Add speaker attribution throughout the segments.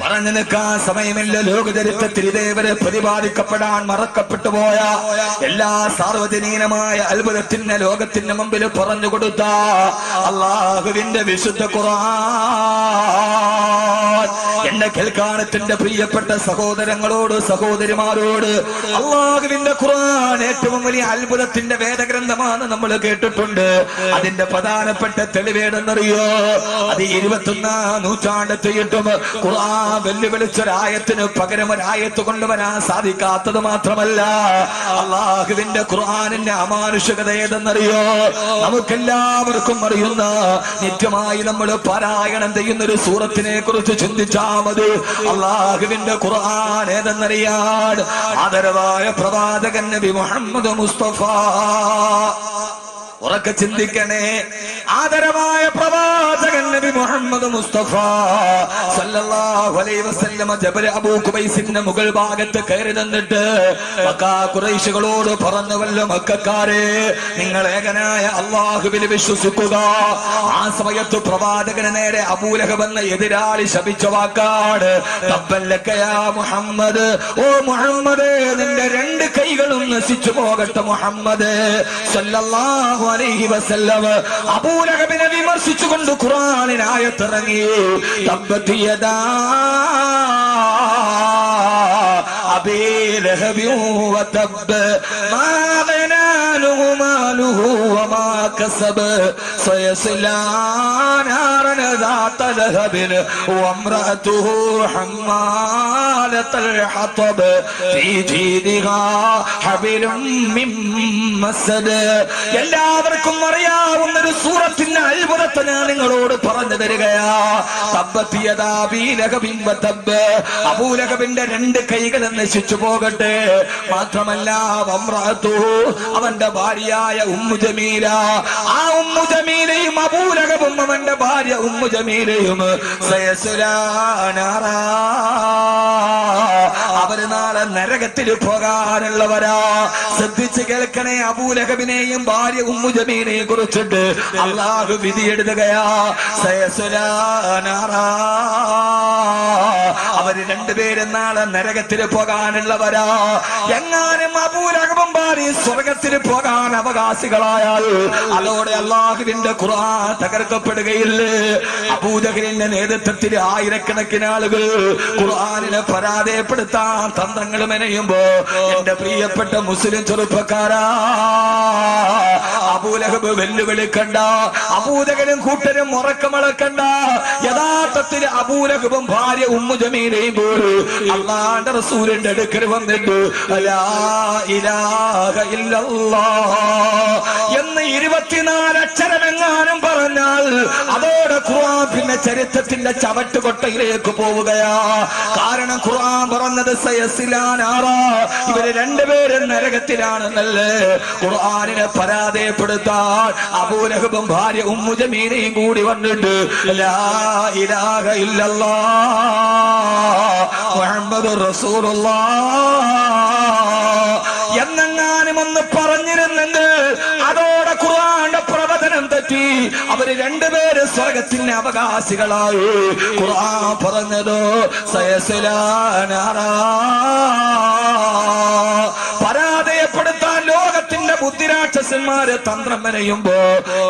Speaker 1: പറഞ്ഞു നിൽക്കാൻ സമയമില്ല. ലോകചരിത്രത്തിൽ ഇതേവരെ പ്രതിപാദിക്കപ്പെടാൻ മറക്കപ്പെട്ടു പോയ എല്ലാ സാർവജനീനമായ അത്ഭുതത്തിന്റെ ലോകത്തിന്റെ മുമ്പിൽ പറഞ്ഞു കൊടുത്ത അള്ളാഹുവിന്റെ വിശുദ്ധ ഖുർആൻ എന്റെ കേൾക്കാനത്തിന്റെ പ്രിയപ്പെട്ട സഹോദരങ്ങളോട് സഹോദരിമാരോട് അള്ളാഹുവിന്റെ ഖുർആൻ ഏറ്റവും വലിയ അത്ഭുതത്തിന്റെ വേദഗ്രന്ഥമാണ് നമ്മൾ കേട്ടിട്ടുണ്ട്. അതിന്റെ പ്രധാനപ്പെട്ട തെളിവേടെന്നറിയോ? അത് 21ാം നൂറ്റാണ്ടെത്തിയിട്ടും ഖുർആൻ വെല്ലുവിളിച്ചൊരായത്തിന് പകരം ഒരായത്ത് കൊണ്ടുവരാൻ സാധിക്കാത്തത് മാത്രമല്ല, അള്ളാഹുവിന്റെ ഖുർആനിന്റെ അമാനുഷികത ഏതെന്നറിയോ? നമുക്കെല്ലാവർക്കും അറിയുന്ന, നിത്യമായി നമ്മൾ പാരായണം ചെയ്യുന്ന ഒരു സൂറത്തിനെ കുറിച്ച് ചിന്തിച്ചാൽ മതി. അള്ളാഹുവിന്റെ ഖുർആൻ ഏതെന്നറിയാൻ ആദരവായ പ്രവാചകൻ നബി മുഹമ്മദ് മുസ്തഫ. ഉറക്കെ ചിന്തിക്കണേ. ആദരവായ പ്രവാചകൻ നബി മുഹമ്മദ് മുസ്തഫ സല്ലല്ലാഹു അലൈഹി വസല്ലം ജബൽ അബൂ ഖുബൈസിന്റെ മുകൾ ഭാഗത്ത് കയറി നിന്നിട്ട് മക്കാ ഖുറൈശികളോട് പറഞ്ഞുവല്ലോ, മക്കക്കാരെ, നിങ്ങൾ ഏകനായ അല്ലാഹുവിൽ വിശ്വസിക്കുക. ആ സമയത്ത് പ്രവാചകന് നേരെ അബൂലഹബ് എന്ന എതിരാളി ശപിച്ച വാക്കാണ് തബ്ബല്ലക യാ മുഹമ്മദ്. ഓ മുഹമ്മദ്, നിന്റെ രണ്ട് കൈകളും നശിച്ചു പോകട്ടെ മുഹമ്മദ് സല്ലല്ലാഹു അലൈഹി വസല്ലം. അബൂലഹബിനെ വിമർശിച്ചുകൊണ്ട് ഖുർആനിൽ ആയത്തിറങ്ങി. തബ്ബത് യദാ അബീ ലഹബി വതബ് മാ ഗനാ ലഹു മാലുഹു വമാ കസബ് സയസ്ലാ നാരൻ ذات لهب وامرأته حمالة الحطب في جيدها حبل من مسد. എല്ലാവർക്കും അറിയാവുന്ന ഒരു സൂറത്തിന്റെ അത്ഭുതത്തെ ഞാൻ നിങ്ങളോട് പറഞ്ഞു തരികയാ. തബ്ബത് യദാ അബീ ലഹബിൻ വതബ്. അബൂലഹബിന്റെ രണ്ട് കൈകൾ നശിച്ചു പോകട്ടെ. മാത്രമല്ല വംറഅതുഹു, അവന്റെ ഭാര്യയായ ഉമ്മു ജമീല. ആ ഉമ്മു ജമീലയും അബൂലഹബും അവന്റെ ഭാര്യ ഉമ്മു ജമീലയും സയസ്ലാ നാറാ, അവര് നാളെ നരകത്തിൽ പോകാനുള്ളവരാ. ശ്രദ്ധിച്ച് കേൾക്കണേ. അബൂലഹബിനെയും ഭാര്യ ഉമ്മു ജമീലയെ കുറിച്ചിട്ട് അള്ളാഹു വിധി എഴുതുകയാ. സയസ്ലാ നാറാ, അവര് രണ്ടുപേരും നാളെ നരകത്തിൽ പോകാനുള്ളവരാ. എങ്ങാനും അബൂലഹബും ഭാര്യ സ്വർഗത്തിൽ പോകാൻ അവകാശികളായാൽ അതോടെ അള്ളാഹുവിന്റെ ഖുർആൻ തകർക്കപ്പെടുകയില്ലേ? അബൂജഹലിന്റെ നേതൃത്വത്തിൽ ആയിരക്കണക്കിന് ആളുകൾ ഖുർആനിനെ പരാജയപ്പെടുത്താൻ തന്ത്രങ്ങൾ മെനയുമ്പോ എന്റെ പ്രിയപ്പെട്ട മുസ്ലിം ചെറുപ്പക്കാരാ, അബൂലഹബ് വെല്ലുവിളിക്കണ്ട, അബൂജഹലും കൂട്ടരും ഉറക്കമളക്കണ്ട. യഥാർത്ഥത്തിൽ അബൂലഹബും ഭാര്യ ഉമ്മു ജമീലയും പോലും അല്ലാഹുവിന്റെ റസൂലിന്റെ അടുക്കൽ വന്നിട്ട് ലാ ഇലാഹ ഇല്ലല്ലാഹ് എന്ന് 24 അക്ഷരമെങ്ങാനും പറഞ്ഞാൽ അതോടെ ഖുർആൻ പിന്നെ ചരിത്രത്തിന്റെ ചവട്ടുകൊട്ടയിലേക്ക് പോവുകയാ. കാരണം ഖുർആൻ പറഞ്ഞത് സയസ്ലാ നാറാ, ഇവര് രണ്ടുപേരും നരകത്തിലാണെന്നല്ലേ. ഖുർആനിനെ പരാജയപ്പെടുത്താൻ അബൂലഹബും ഭാര്യ ഉമ്മു ജമീലയും കൂടി വന്നിട്ട് ലാ ഇലാഹ ഇല്ലല്ലാഹ് മുഹമ്മദുർ റസൂലുള്ളാഹ് എന്നെങ്ങാനും ഒന്ന് പറഞ്ഞിരുന്നെങ്കിൽ അതോടെ ഖുർആന്റെ പ്രവചനം തെറ്റി. അവര് രണ്ടുപേര് സ്വർഗത്തിന്റെ അവകാശികളായി. ഖുർആൻ പറഞ്ഞതോ സയസ്ലാ നാറാ. പരാജയപ്പെടുത്താൻ ലോകത്തിന്റെ ബുദ്ധിരാക്ഷസന്മാര് തന്ത്രം മെനയുമ്പോ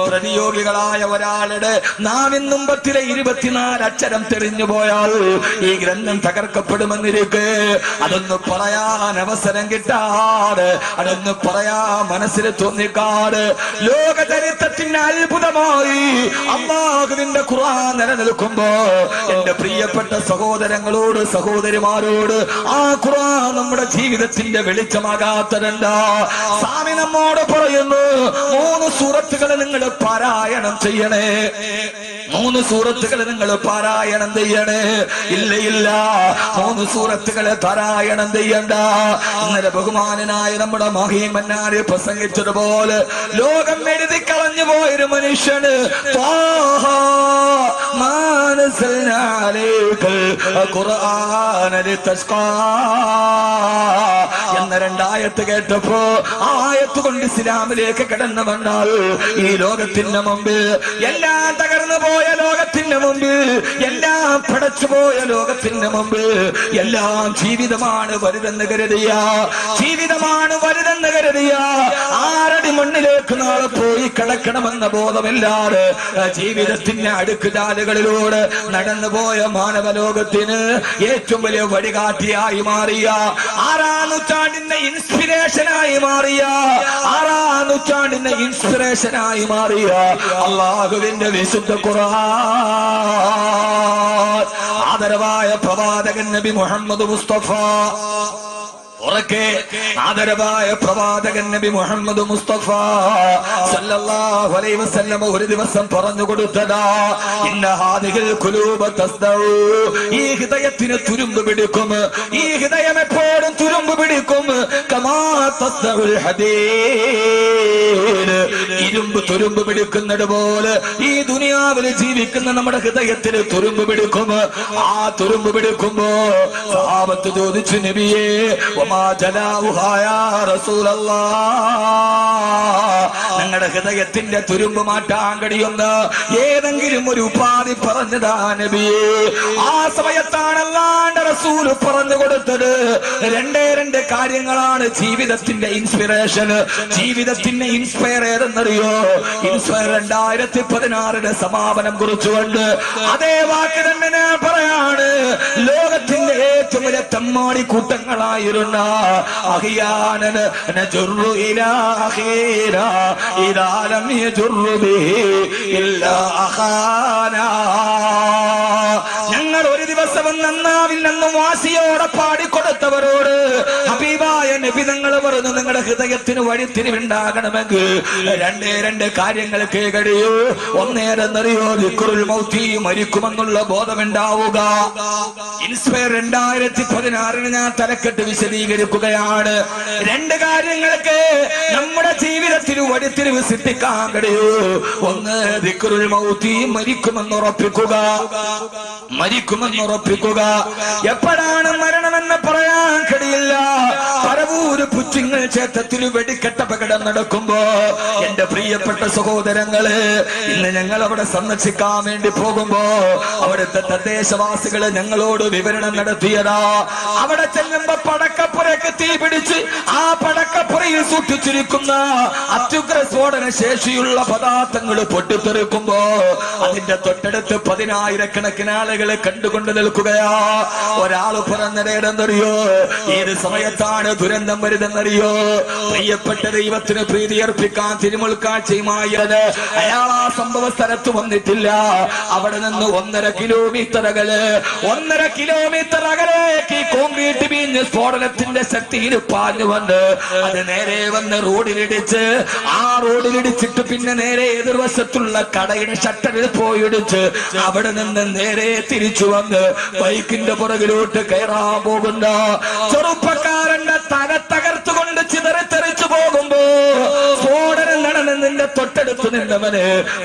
Speaker 1: പ്രതിയോഗികളായ ഒരാളുടെ നാവിൻ മുമ്പത്തിലെ 24 അക്ഷരം തെളിഞ്ഞു പോയാൽ ഈ ഗ്രന്ഥം തകർക്കപ്പെടുമെന്നിരിക്കെ അതൊന്ന് പറയാൻ അവസരം കിട്ടാതെ, അതൊന്ന് പറയാൻ മനസ്സിൽ തോന്നിക്കാട് ലോക ചരിത്രത്തിന്റെ അത്ഭുതമായി അല്ലാഹുവിന്റെ ഖുർആൻ നിലനിൽക്കുമ്പോ എന്റെ പ്രിയപ്പെട്ട സഹോദരങ്ങളോട് സഹോദരിമാരോട് ആ ഖുർആൻ നമ്മുടെ ജീവിതത്തിന്റെ വെളിച്ചമാകാത്തതെന്താ? സ്വാമി നമ്മോട് പറയുന്നു, 3 സൂറത്തുകൾ നിങ്ങൾ പാരായണം ചെയ്യണേ. 3 സൂറത്തുകൾ നിങ്ങൾ പാരായണം ചെയ്യണേ. ഇല്ല 3 സൂറത്തുകൾ പാരായണം ചെയ്യണ്ട. ഇന്നലെ ബഹുമാനനായ നമ്മുടെ മഹീമന്നാര് പ്രസംഗിച്ചതുപോലെ ലോകം എഴുതി കളഞ്ഞു പോയൊരു മനുഷ്യന് എന്ന രണ്ടായത്ത് കേട്ടപ്പോ ആ ആയത്ത് കൊണ്ട് ഇസ്ലാമിലേക്ക് കടന്നു വന്നാൽ ഈ ലോകത്തിന്റെ മുമ്പിൽ എല്ലാം തകർന്നു പോയ ലോകത്തിന്റെ മുമ്പിൽ എല്ലാം പടച്ചുപോയ ലോകത്തിന്റെ മുമ്പിൽ എല്ലാം ജീവിതമാണ് വലുതെന്ന് കരുതിയ ജീവിതമാണ് വലുതെന്ന് കരുതിയ ആരടി മണ്ണിലേക്ക് നാളെ പോയി കിടക്കണമെന്ന ബോധമില്ലാതെ ജീവിതത്തിന്റെ അടുക്കുചാലുകളിലൂടെ നടന്നുപോയ മാനവലോകത്തിന് ഏറ്റവും വലിയ വഴികാട്ടിയായി മാറിയ 6-ാം നൂറ്റാണ്ടിന്റെ ഇൻസ്പിറേഷനായി മാറിയ 6-ാം നൂറ്റാണ്ടിന്റെ ഇൻസ്പിറേഷനായി മാറിയ അല്ലാഹുവിന്റെ വിശുദ്ധ ഖുർആൻ ആദരവായ പ്രവാചകൻ നബി മുഹമ്മദ് മുസ്തഫ ഉറക്കെ ആദരവായ പ്രവാചകൻ നബി മുഹമ്മദ് മുസ്തഫ സല്ലല്ലാഹു അലൈഹി വസല്ലം ഒരു ദിവസം പറഞ്ഞു കൊടുത്തതാ ഇന്ന ഹാദിഹിൽ ഖുലൂബ തസ്ദഉ ഈ ഹൃദയത്തിന് തുരുമ്പ് പിടിക്കും ഈ ഹൃദയം എപ്പോഴും തുരുമ്പ് പിടിക്കും കമാ തസ്ദഉൽ ഹദീദ് ഇരുമ്പ് തുരുമ്പ് പിടിക്കുന്നത് പോലെ ഈ ദുനിയാവിൽ ജീവിക്കുന്ന നമ്മുടെ ഹൃദയത്തിന് തുരുമ്പ് പിടിക്കും ആ തുരുമ്പ് പിടിക്കുമ്പോ സഹാബത്ത് ചോദിച്ചു നബിയേ ഞങ്ങളുടെ ഹൃദയത്തിന്റെ തുരുമ്പ് മാറ്റാൻ കഴിയുന്ന ഏതെങ്കിലും ഒരു ഉപാധി പറഞ്ഞതാ നബിയേ ആ സമയത്താണ് അല്ലാഹുവിന്റെ റസൂൽ പറഞ്ഞു കൊടുത്തത് രണ്ട് കാര്യങ്ങളാണ് ജീവിതത്തിന്റെ ഇൻസ്പിറേഷൻ ജീവിതത്തിന്റെ ഇൻസ്പയർ ഏതെന്നറിയോ ഇൻസ്പയർ 2016 സമാപനം കുറിച്ചുകൊണ്ട് അതേ വാക്ക് തന്നെ ഞാൻ പറയാണ് ലോകത്തിന്റെ ഏറ്റവും വലിയ തമ്മാടി കൂട്ടങ്ങളായിരുന്ന أحيانا نجر إلى أخينا إذا لم يجر به إلا أخانا ഞങ്ങൾ ഒരു ദിവസം നന്നാവിൽ നിന്നും വാസിയോടെ പാടിക്കൊടുത്തവരോട് ഹബീബായ നബി തങ്ങൾ പറഞ്ഞു നിങ്ങളുടെ ഹൃദയത്തിന് വഴിത്തിരിവുണ്ടാകണമെങ്കിൽ രണ്ട് കാര്യങ്ങൾക്ക് കഴിയൂ ഒന്നേരെന്നറിയോ ദിക്റുൽ മൗതി മരിക്കുമെന്നുള്ള ബോധമുണ്ടാവുക ഇൻസ്പയർ 2016 ഞാൻ തലക്കെട്ട് വിശദീകരിക്കുകയാണ് രണ്ട് കാര്യങ്ങൾക്ക് നമ്മുടെ ജീവിതത്തിൽ വഴിത്തിരിവ് സൃഷ്ടിക്കാൻ കഴിയൂ ഒന്ന് ദിക്റുൽ മൗതി മരിക്കുമെന്നുറപ്പിക്കുക എപ്പോഴാണ് മരണമെന്ന് പറയാൻ കഴിയില്ല പരവൂര് പുച്ചിങ്ങൾ ക്ഷേത്രത്തിൽ വെടിക്കെട്ട അപകടം നടക്കുമ്പോ എന്റെ പ്രിയപ്പെട്ട സഹോദരങ്ങള് ഇന്ന് ഞങ്ങൾ അവിടെ സന്ദർശിക്കാൻ വേണ്ടി പോകുമ്പോ അവിടുത്തെ തദ്ദേശവാസികള് ഞങ്ങളോട് വിവരണം നടത്തിയതാ അവിടെ ചെല്ലുമ്പോ പടക്കപ്പുറയ്ക്ക് തീ പിടിച്ച് ആ പടക്കപ്പുറയിൽ സൂക്ഷിച്ചിരിക്കുന്ന അത്യുഗ്ര സ്ഫോടന ശേഷിയുള്ള പദാർത്ഥങ്ങൾ പൊട്ടിത്തെറിക്കുമ്പോ അതിന്റെ തൊട്ടടുത്ത് 10,000-കണക്കിന് ആളുകളെ കണ്ടുകൊണ്ട് നിൽക്കുകയാ ഒരാൾ പറഞ്ഞറിയോ ഏത് സമയത്താണ് ദുരന്തം വരുതെന്നറിയോ പ്രിയപ്പെട്ട ദൈവത്തിന് പ്രീതി അർപ്പിക്കാൻ തിരുമുൽക്കാഴ്ചയുമായത് അയാൾ ആ സംഭവ സ്ഥലത്ത് വന്നിട്ടില്ല അവിടെ നിന്ന് 1.5 കിലോമീറ്റർ അകലേക്ക് കോൺക്രീറ്റ് വീഞ്ഞ് സ്ഫോടനത്തിന്റെ ശക്തിയിൽ പാഞ്ഞു വന്ന് അത് നേരെ വന്ന് റോഡിലിടിച്ച് ആ റോഡിലിടിച്ചിട്ട് പിന്നെ നേരെ എതിർവശത്തുള്ള കടയുടെ ഷട്ടറിൽ പോയിടിച്ച് അവിടെ നിന്ന് നേരെ തിരിച്ചു വന്ന് ബൈക്കിന്റെ പുറകിലോട്ട് കയറാൻ പോകുന്ന ചെറുപ്പക്കാരന്റെ തല തകർത്തുകൊണ്ട് ചിതറിത്തെറിച്ചു പോകുമ്പോ സ്ഫോടനം നടന്നതിന്റെ തൊട്ടടുത്ത് നിന്നവന്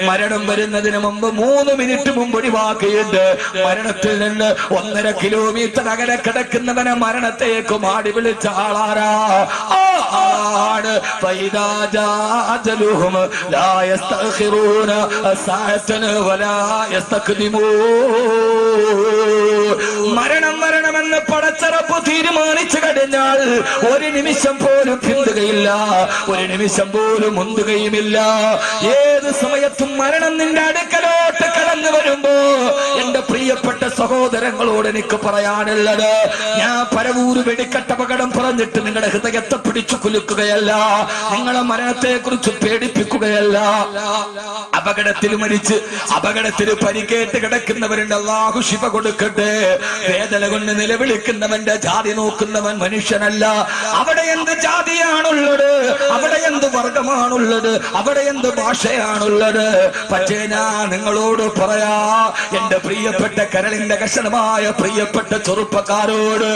Speaker 1: മരണം വരുന്നതിന് മുമ്പ് 3 മിനിറ്റ് മുമ്പ് ഒഴിവാക്കിയിട്ട് മരണത്തിൽ നിന്ന് 1.5 കിലോമീറ്റർ അകലെ കിടക്കുന്നവനെ മരണത്തേക്ക് മാടി വിളിച്ച ആളാരാ ആണ് മരണം വരണമെന്ന് പടച്ചറപ്പ് തീരുമാനിച്ചു കഴിഞ്ഞാൽ ഒരു നിമിഷം പോലും പിന്തുകയില്ല ഒരു നിമിഷം പോലും മുന്തുകയുമില്ല ഏത് സമയത്തും മരണം നിന്റെ അടുക്കലോട്ട് കടന്നു വരുമ്പോ എന്റെ പ്രിയപ്പെട്ട സഹോദരങ്ങളോട് എനിക്ക് പറയാനുള്ളത് ഞാൻ പരവൂര് വെടിക്കെട്ട അപകടം പറഞ്ഞിട്ട് നിങ്ങളുടെ ഹൃദയത്തെ പിടിച്ചു കുലുക്കുകയല്ല നിങ്ങളെ മരണത്തെ കുറിച്ച് പേടിപ്പിക്കുകയല്ല അപകടത്തിൽ മരിച്ച് അപകടത്തിൽ പരിക്കേറ്റ് കിടക്കുന്നവരുണ്ട് അല്ലാഹു ശിഫ കൊടുക്കട്ടെ വേദന കൊണ്ട് നിലവിളിക്കുന്നവന്റെ ജാതി നോക്കുന്നവൻ മനുഷ്യനല്ല അവിടെ എന്ത് ജാതിയാണുള്ളത് അവിടെ എന്ത് വർഗമാണുള്ളത് അവിടെ എന്ത് ഭാഷയാണുള്ളത് പക്ഷേ ഞാൻ നിങ്ങളോട് പറയാ, എന്റെ പ്രിയപ്പെട്ട കരളിന്റെ കഷണമായ പ്രിയപ്പെട്ട ചെറുപ്പക്കാരോട്,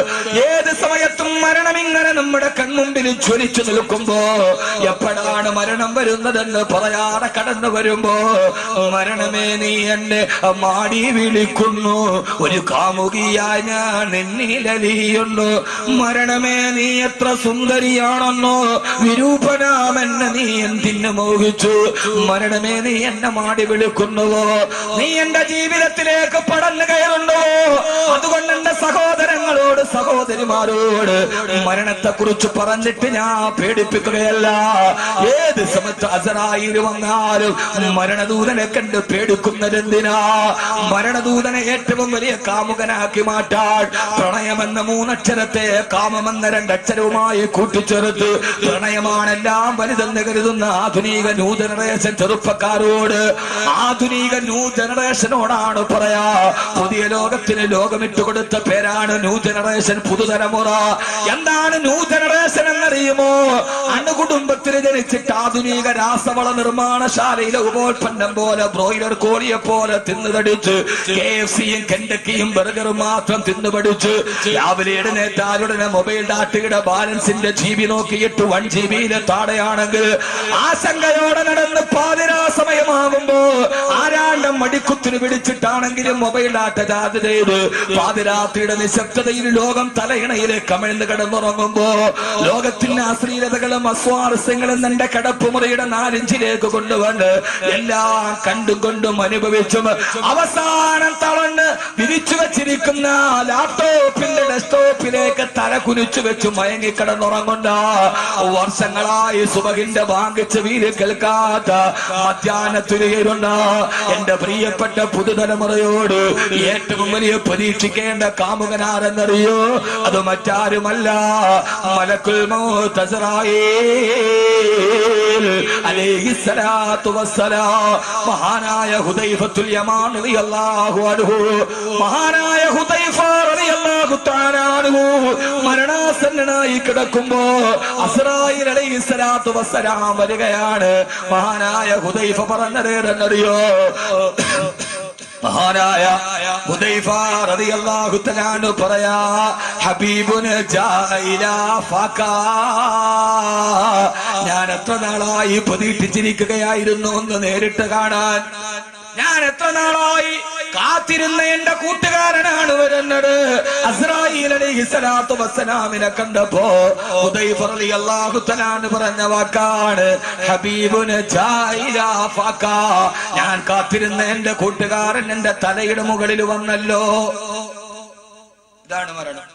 Speaker 1: ഏത് സമയത്തും മരണം ഇങ്ങനെ നമ്മുടെ കൺമുമ്പിൽ ജ്വലിച്ചു നിൽക്കുമ്പോ എപ്പോഴാണ് മരണം വരുന്നതെന്ന് പറയാതെ കടന്നു വരുമ്പോ, മരണമേ നീ എന്നെ മാടി വിളിക്കുന്നു, ഒരു കാമുകിയായി ഞാൻ നിന്നിലലിയുന്നു. മരണമേ നീ എത്ര സുന്ദരിയാണെന്നോ, വിരൂപനാമെന്നെ നീ എന്തിന് മോഹിച്ചു. മരണമേ നീ എന്നെ മാടി വിളിക്കുന്നുവോ, നീ എന്റെ ജീവിതത്തിലേക്ക് പടന്നു കയറുന്നുവോ. അതുകൊണ്ട് എന്റെ സഹോദരങ്ങളോട് സഹോദരിമാരോട് മരണത്തെ കുറിച്ച് പറഞ്ഞിട്ട് ഞാൻ പേടിപ്പിക്കുകയല്ല. ഏത് സമയത്ത് അസറായിൽ വന്നാലും മരണദൂതനെ കണ്ട് പേടിക്കുന്നതെന്തിനാ? മരണദൂതനെ ഏറ്റവും വലിയ കാമുകനാക്കി മാറ്റാൻ പ്രണയമെന്ന 3 അക്ഷരത്തെ കാമമെന്ന 2 അക്ഷരവുമായി കൂട്ടിച്ചേർത്ത് പ്രണയമാണെല്ലാം വലുതെന്ന് കരുതുന്ന ആധുനിക ന്യൂ ജനറേഷൻ ചെറുപ്പക്കാരോട്, ആധുനിക ന്യൂ ജനറേഷനോടാണ് പറയാ, പുതിയ ലോകത്തിന് ലോകമിട്ട് കൊടുത്ത പേരാണ് ന്യൂ ജനറേഷൻ, പുതുതലമുറ. എന്താണ് ന്യൂ ജനറേഷൻ എന്നറിയുമോ? അണുകുടുംബത്തിൽ ജനിച്ചിട്ട് ആധുനിക രാസവള നിർമ്മാണശാലയിലെ ഉപോൽപ്പന്നം പോലെ ബ്രോയിലർ കോഴിയെ പോലെ തിന്നുതടിച്ച് KFCയും കെൻഡക്കിയും ബർഗറും മാത്രം തിന്നുപടിച്ച് രാവിലെ എഴുന്നേറ്റാലുടനെ മൊബൈൽ ഡാറ്റയുടെ ബാലൻസിന്റെ GB നോക്കിയിട്ട് 1 GB താഴെയാണെങ്കിൽ ആശങ്കയോടെ നടന്ന് പാതിരാ സമയമാകുമ്പോ ആരാണ്ടം മടിക്കുത്തിന് പിടിച്ചിട്ടാണെങ്കിലും മൊബൈൽ ഡാറ്റ ചാർജ് ചെയ്ത് പാതിരാത്രിയുടെ നിശബ്ദതയിൽ ലോകം തലയിണയിലെ കമിഴ്ന്ന് കിടന്നുറങ്ങുമ്പോ ലോകത്തിന്റെ അശ്ലീലതകളും അസ്വാരസ്യങ്ങളും എന്റെ കിടപ്പുമുറിയുടെ 4 ഇഞ്ചിലേക്ക് കൊണ്ടുവന്ന് എല്ലാം കണ്ടും കൊണ്ടും അനുഭവിച്ചും അവസാനം തളർന്ന് വിരിച്ചു വെച്ചിരിക്കുന്ന ലാപ്ടോപ്പിന്റെ ഡെസ്ക്ടോപ്പിലേക്ക് തല കുനിച്ചു വെച്ച് മയങ്ങിക്കിടന്നുറങ്ങുന്ന, വർഷങ്ങളായി സുബഹിന്റെ ബാങ്ക് ചെവിയിൽ കേൾക്കാത്ത മധ്യാഹ്നത്തിലുയരുന്ന എന്റെ പ്രിയപ്പെട്ട പുതുതലമുറയോട് ഏറ്റവും വലിയ പരീക്ഷിക്കേണ്ട കാമുകനാരെന്നറിയോ? അത് മറ്റാരുമല്ല, മലക്കുൽ മൗത്ത് അസ്റായീൽ അലൈഹിസ്സലാത്തു വസ്സലാം. മഹാനായ ഹുദൈഫത്തുൽ യമാൻ റളിയല്ലാഹു അൻഹു, മഹാനായ ഹുദൈഫ റളിയല്ലാഹു തആല അൻഹു മരണാസന്നനായി കിടക്കുമ്പോ അസ്റായീൽ അലൈഹിസ്സലാത്തു വസ്സലാം വരികയാണ്. മഹാനായ ഹുദൈഫ പറഞ്ഞതേതെന്നറിയോ? മഹാനായ ഹുദൈഫ റളിയല്ലാഹു തആല അൻഹു പറയാ, ഹബീബുന ജാഅ ഇലാ ഫാകാ, ഞാൻ എത്ര നാളായി പ്രതീക്ഷിച്ചിരിക്കുകയായിരുന്നു ഒന്ന് നേരിട്ട് കാണാൻ. ഞാൻ എത്ര നാളായി കാത്തിരുന്ന എന്റെ കൂട്ടുകാരനാണ് വരുന്നത്. അസ്റായീൽ അലൈഹിസ്സലാത്തു വസ്സലാമിനെ കണ്ടപ്പോ ഹുദൈഫ റളിയല്ലാഹു തആല അൻഹു പറഞ്ഞ വാക്കാണ്, ഹബീബുന ജാഅ ഇലാ ഫാകാ, ഞാൻ കാത്തിരുന്ന എന്റെ കൂട്ടുകാരൻ എന്റെ തലയുടെ മുകളിൽ വന്നല്ലോ. ഇതാണ് മരണം.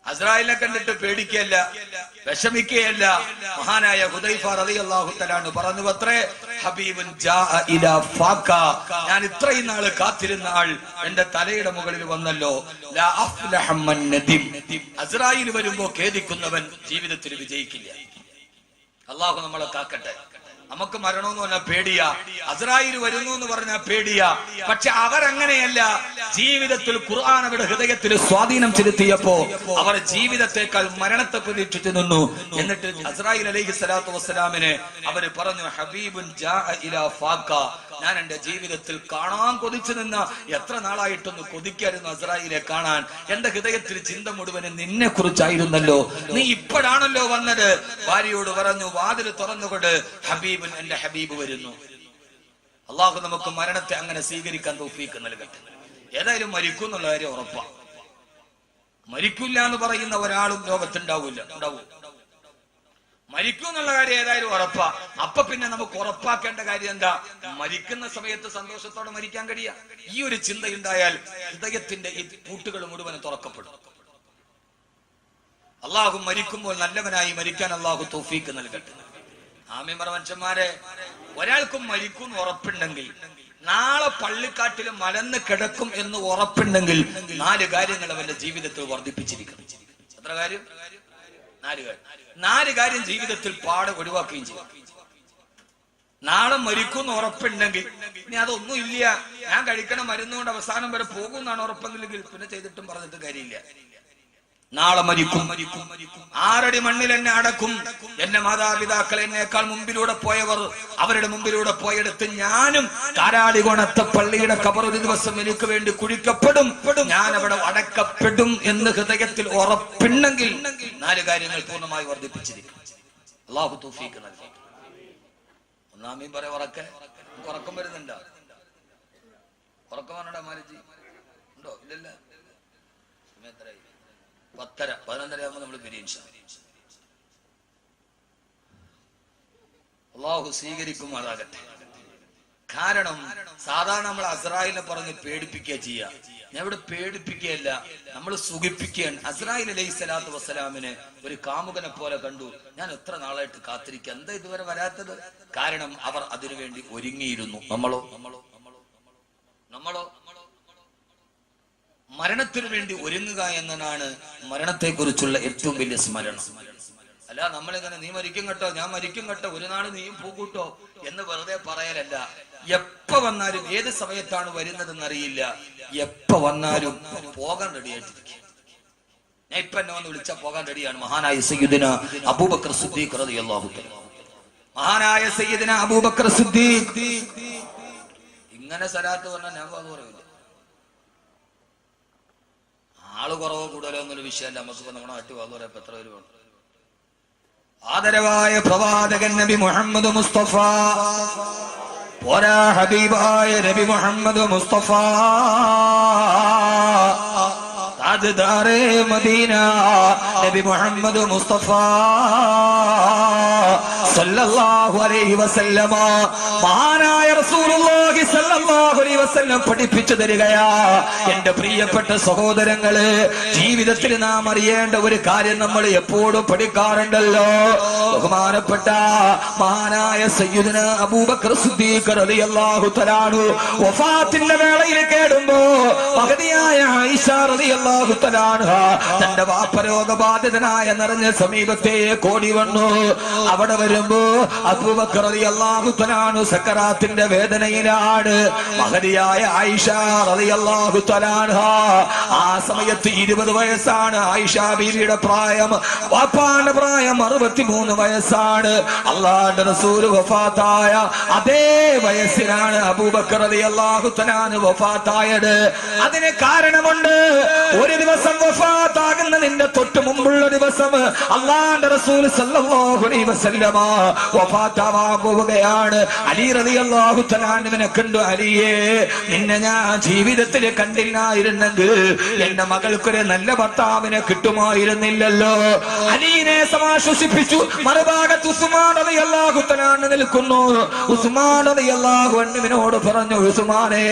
Speaker 1: അസ്റായീലിനെ കണ്ടിട്ട് പേടിക്കുകയല്ല, വിഷമിക്കുകയല്ല. മഹാനായ ഹുദൈഫ റളിയല്ലാഹു തആല അൻഹു പറഞ്ഞു അത്രേ, ഹബീബുൻ ജാഅ ഇലാ ഫാകാ, ഞാൻ ഇത്രയും നാൾ കാത്തിരുന്ന ആൾ എന്റെ തലയുടെ മുകളിൽ വന്നല്ലോ. ലാ അഫ്ലഹ മൻ നദിം, അസ്റായീൽ വരുമ്പോ ഖേദിക്കുന്നവൻ ജീവിതത്തിൽ വിജയിക്കില്ല. അല്ലാഹു നമ്മളെ കാക്കട്ടെ. നമുക്ക് മരണമെന്ന് പറഞ്ഞാൽ പേടിയാ, അസ്റായീൽ വരുന്നു എന്ന് പറഞ്ഞാൽ പേടിയാ. പക്ഷെ അവരങ്ങനെയല്ല. ജീവിതത്തിൽ ഖുർആൻ അവരുടെ ഹൃദയത്തിൽ സ്വാധീനം ചെലുത്തിയപ്പോ അവർ ജീവിതത്തെക്കാൾ മരണത്തെ പ്രതീക്ഷിച്ചു നിന്നു. എന്നിട്ട് അസ്റായീൽ അലൈഹിസ്സലാത്തു വസ്സലാമിനെ അവര് പറഞ്ഞു, ഹബീബുൻ ജാഅ ഇലാ ഫാകാ, ഞാൻ എന്റെ ജീവിതത്തിൽ കാണാൻ കൊതിച്ചു നിന്ന, എത്ര നാളായിട്ടൊന്ന് കൊതിക്കായിരുന്നു അസ്റായീലെ കാണാൻ. എന്റെ ഹൃദയത്തിൽ ചിന്ത മുഴുവനും നിന്നെ കുറിച്ചായിരുന്നല്ലോ, നീ ഇപ്പോഴാണല്ലോ വന്നത്. ഭാര്യയോട് പറഞ്ഞു, വാതിൽ തുറന്നുകൊണ്ട് ഹബീബ്, എന്റെ ഹബീബ് വരുന്നു. അള്ളാഹു നമുക്ക് മരണത്തെ അങ്ങനെ സ്വീകരിക്കാൻ തൗഫീഖ് നൽകട്ടെ. ഏതായാലും മരിക്കും എന്നുള്ള കാര്യം ഉറപ്പാ. മരിക്കില്ല എന്ന് പറയുന്ന ഒരാളും ലോകത്തുണ്ടാവില്ല. മരിക്കും എന്നുള്ള കാര്യം ഏതായാലും ഉറപ്പാ. അപ്പൊ പിന്നെ നമുക്ക് ഉറപ്പാക്കേണ്ട കാര്യം എന്താ? മരിക്കുന്ന സമയത്ത് സന്തോഷത്തോടെ മരിക്കാൻ കഴിയാ. ഈ ഒരു ചിന്തയുണ്ടായാൽ ഹൃദയത്തിന്റെ ഈ പൂട്ടുകൾ മുഴുവൻ തുറക്കപ്പെടും. അള്ളാഹു മരിക്കുമ്പോൾ നല്ലവനായി മരിക്കാൻ അള്ളാഹു തൗഫീഖ് നൽകട്ടെ. ആമീൻ പറ മനുഷ്യന്മാരെ. ഒരാൾക്കും മരിക്കും ഉറപ്പുണ്ടെങ്കിൽ, നാളെ പള്ളിക്കാട്ടിൽ മലന്ന് കിടക്കും എന്ന് ഉറപ്പുണ്ടെങ്കിൽ 4 കാര്യങ്ങൾ അവന്റെ ജീവിതത്തിൽ വർദ്ധിപ്പിച്ചിരിക്കണം. എത്ര കാര്യം? 4 കാര്യം. 4 കാര്യം ജീവിതത്തിൽ പാടെ ഒഴിവാക്കുകയും ചെയ്യും. നാളെ മരിക്കും ഉറപ്പുണ്ടെങ്കിൽ, ഇനി അതൊന്നും ഇല്ല, ഞാൻ കഴിക്കണ മരുന്നുകൊണ്ട് അവസാനം വരെ പോകുമെന്നാണ് ഉറപ്പെങ്കിൽ പിന്നെ ചെയ്തിട്ടും പറഞ്ഞിട്ട് കാര്യമില്ല. നാളെ മരിക്കും. ആറടി മണ്ണിൽ എന്നെ അടക്കും. എന്റെ മാതാപിതാക്കൾ എന്നേക്കാൾ മുമ്പിലൂടെ പോയവർ അവരുടെ മുമ്പിലൂടെ പോയെടുത്ത് ഞാനും കാരാളികോണത്തെ പള്ളിയുടെ ഖബർ ഒരു ദിവസം എനിക്ക് വേണ്ടി കുഴിക്കപ്പെടും, ഞാൻ അവിടെ അടക്കപ്പെടും എന്ന് ഹൃദയത്തിൽ ഉറപ്പുണ്ടെങ്കിൽ 4 കാര്യങ്ങൾ പൂർണ്ണമായി വർദ്ധിപ്പിച്ചിരിക്കും. അല്ലാഹു തൗഫീഖ് നൽകട്ടെ. ഒന്നാമീൻ പറയാ. ഉറക്കം വരുന്നുണ്ടോ? ഉറക്കം വരണോ മാലിജി? ഉണ്ടോ? ഇല്ലല്ല. 10:30 11:30 ആകുമ്പോൾ നമ്മൾ പിരിയും. അള്ളാഹു സ്വീകരിക്കുമാറാകട്ടെ. കാരണം സാധാരണ നമ്മൾ അസ്രായിലിനെ പറഞ്ഞ് പേടിപ്പിക്കുക ചെയ്യുക. ഞാൻ ഇവിടെ പേടിപ്പിക്കുകയല്ല, നമ്മൾ സുഖിപ്പിക്കുകയാണ്. അസ്രായിൽ അലൈഹി സ്വലാത്തു വസ്സലാമിനെ ഒരു കാമുകനെ പോലെ കണ്ടു. ഞാൻ എത്ര നാളായിട്ട് കാത്തിരിക്കുക, എന്താ ഇതുവരെ വരാത്തത്? കാരണം അവർ അതിനുവേണ്ടി ഒരുങ്ങിയിരുന്നു. നമ്മളോ മരണത്തിനു വേണ്ടി ഒരുങ്ങുക എന്നതാണ് മരണത്തെ കുറിച്ചുള്ള ഏറ്റവും വലിയ സ്മരണം. അല്ല നമ്മളിങ്ങനെ നീ മരിക്കും കേട്ടോ, ഞാൻ മരിക്കും കേട്ടോ, ഒരു നാൾ നീയും പൂക്കൂട്ടോ എന്ന് വെറുതെ പറയലല്ല. എപ്പ വന്നാലും ഏത് സമയത്താണ് വരുന്നതെന്നറിയില്ല. എപ്പ വന്നാലും പോകാൻ റെഡിയായിട്ടിരിക്കുക. ഞാൻ ഇപ്പൊ എന്നെ വന്ന് വിളിച്ചാൽ പോകാൻ റെഡിയാണ്. മഹാനായ സയ്യിദുനാ അബൂബക്കർ സിദ്ദീഖ് റളിയല്ലാഹു തആല. മഹാനായ സയ്യിദുനാ അബൂബക്കർ സിദ്ദീഖ് ഇങ്ങനെ സലാത്ത് പറഞ്ഞാൽ ഞാൻ പറയില്ല. ആള് കുറവോ കൂടുതലോ എന്നൊരു വിഷയമല്ല. നമുക്ക് നമ്മുടെ നാട്ടിൽ വാങ്ങു പറയാം. എത്ര പേര് വേണം? ആദരവായ പ്രവാചകൻ നബി മുഹമ്മദ് മുസ്തഫ, പോരാ ഹബീബായ നബി മുഹമ്മദ് മുസ്തഫ, താജ്ദാറെ മദീന നബി മുഹമ്മദ് മുസ്തഫ സല്ലല്ലാഹു അലൈഹി വസല്ലമ, മഹാനായ റസൂലുള്ളാഹി സല്ലല്ലാഹു അലൈഹി വസല്ലം പഠിപ്പിച്ചു തരികയാ. എന്റെ പ്രിയപ്പെട്ട സഹോദരങ്ങളെ, ജീവിതത്തിൽ നാം അറിയേണ്ട ഒരു കാര്യം നമ്മൾ എപ്പോഴും പഠിക്കാറുണ്ടല്ലോ. ബഹുമാനപ്പെട്ട മഹാനായ സയ്യിദുനാ അബൂബക്കർ സിദ്ദീഖ് റളിയല്ലാഹു തആല അൻഹു വഫാത്തിന്റെ വേളയിൽ കേടുമ്പോ മഹദിയായ ആയിഷ റളിയല്ലാഹു തആല അൻഹ തന്റെ വാപ്പ രോഗബാധിതനായ നിറഞ്ഞ സമീപത്തെ കോടി വന്നു. അവിടെ വരുമ്പോ അബൂബക്കർ റളിയല്ലാഹു തആല അൻഹു സക്കറാത്തിന്റെ വേദനയിലാണ്. മഹദിയായ ആയിഷ റളിയല്ലാഹു തആല അൻഹ ആ സമയത്ത് 20 വയസ്സാണ് ആയിഷ ബീവിയുടെ പ്രായം. വാപ്പാന്റെ പ്രായം 63 വയസ്സാണ്. അല്ലാഹുവിന്റെ റസൂൽ വഫാത്തായ അതേ വയസ്സിലാണ് അബൂബക്കർ റളിയല്ലാഹു തആല അൻഹു വഫാത്തായത്. അതിന് കാരണമുണ്ട്. ഒരു ദിവസം വഫാത്താകുന്നതിന്റെ തൊട്ട് മുമ്പുള്ള ദിവസം അല്ലാഹുവിന്റെ റസൂൽ സല്ലല്ലാഹു അലൈഹി വസല്ലമ വഫാത്താവാൻ പോവുകയാണ്. അലി റളിയല്ലാഹു തആല അൻഹുവിനെ കണ്ടു. അലിയേ, നിന്നെ ഞാൻ ജീവിതത്തിൽ കണ്ടില്ലായിരുന്നെങ്കിൽ എന്റെ മകൾക്കൊരു നല്ല ഭർത്താവിനെ കിട്ടുമായിരുന്നില്ലല്ലോ. അലീനെ സമാശ്വസിപ്പിച്ചു. മറുഭാഗത്ത് ഉസ്മാൻ റളിയല്ലാഹു തആല അൻഹു നിൽക്കുന്നു. ഉസ്മാൻ റളിയല്ലാഹു അൻഹുവിനോട് പറഞ്ഞു, ഉസ്മാനെ,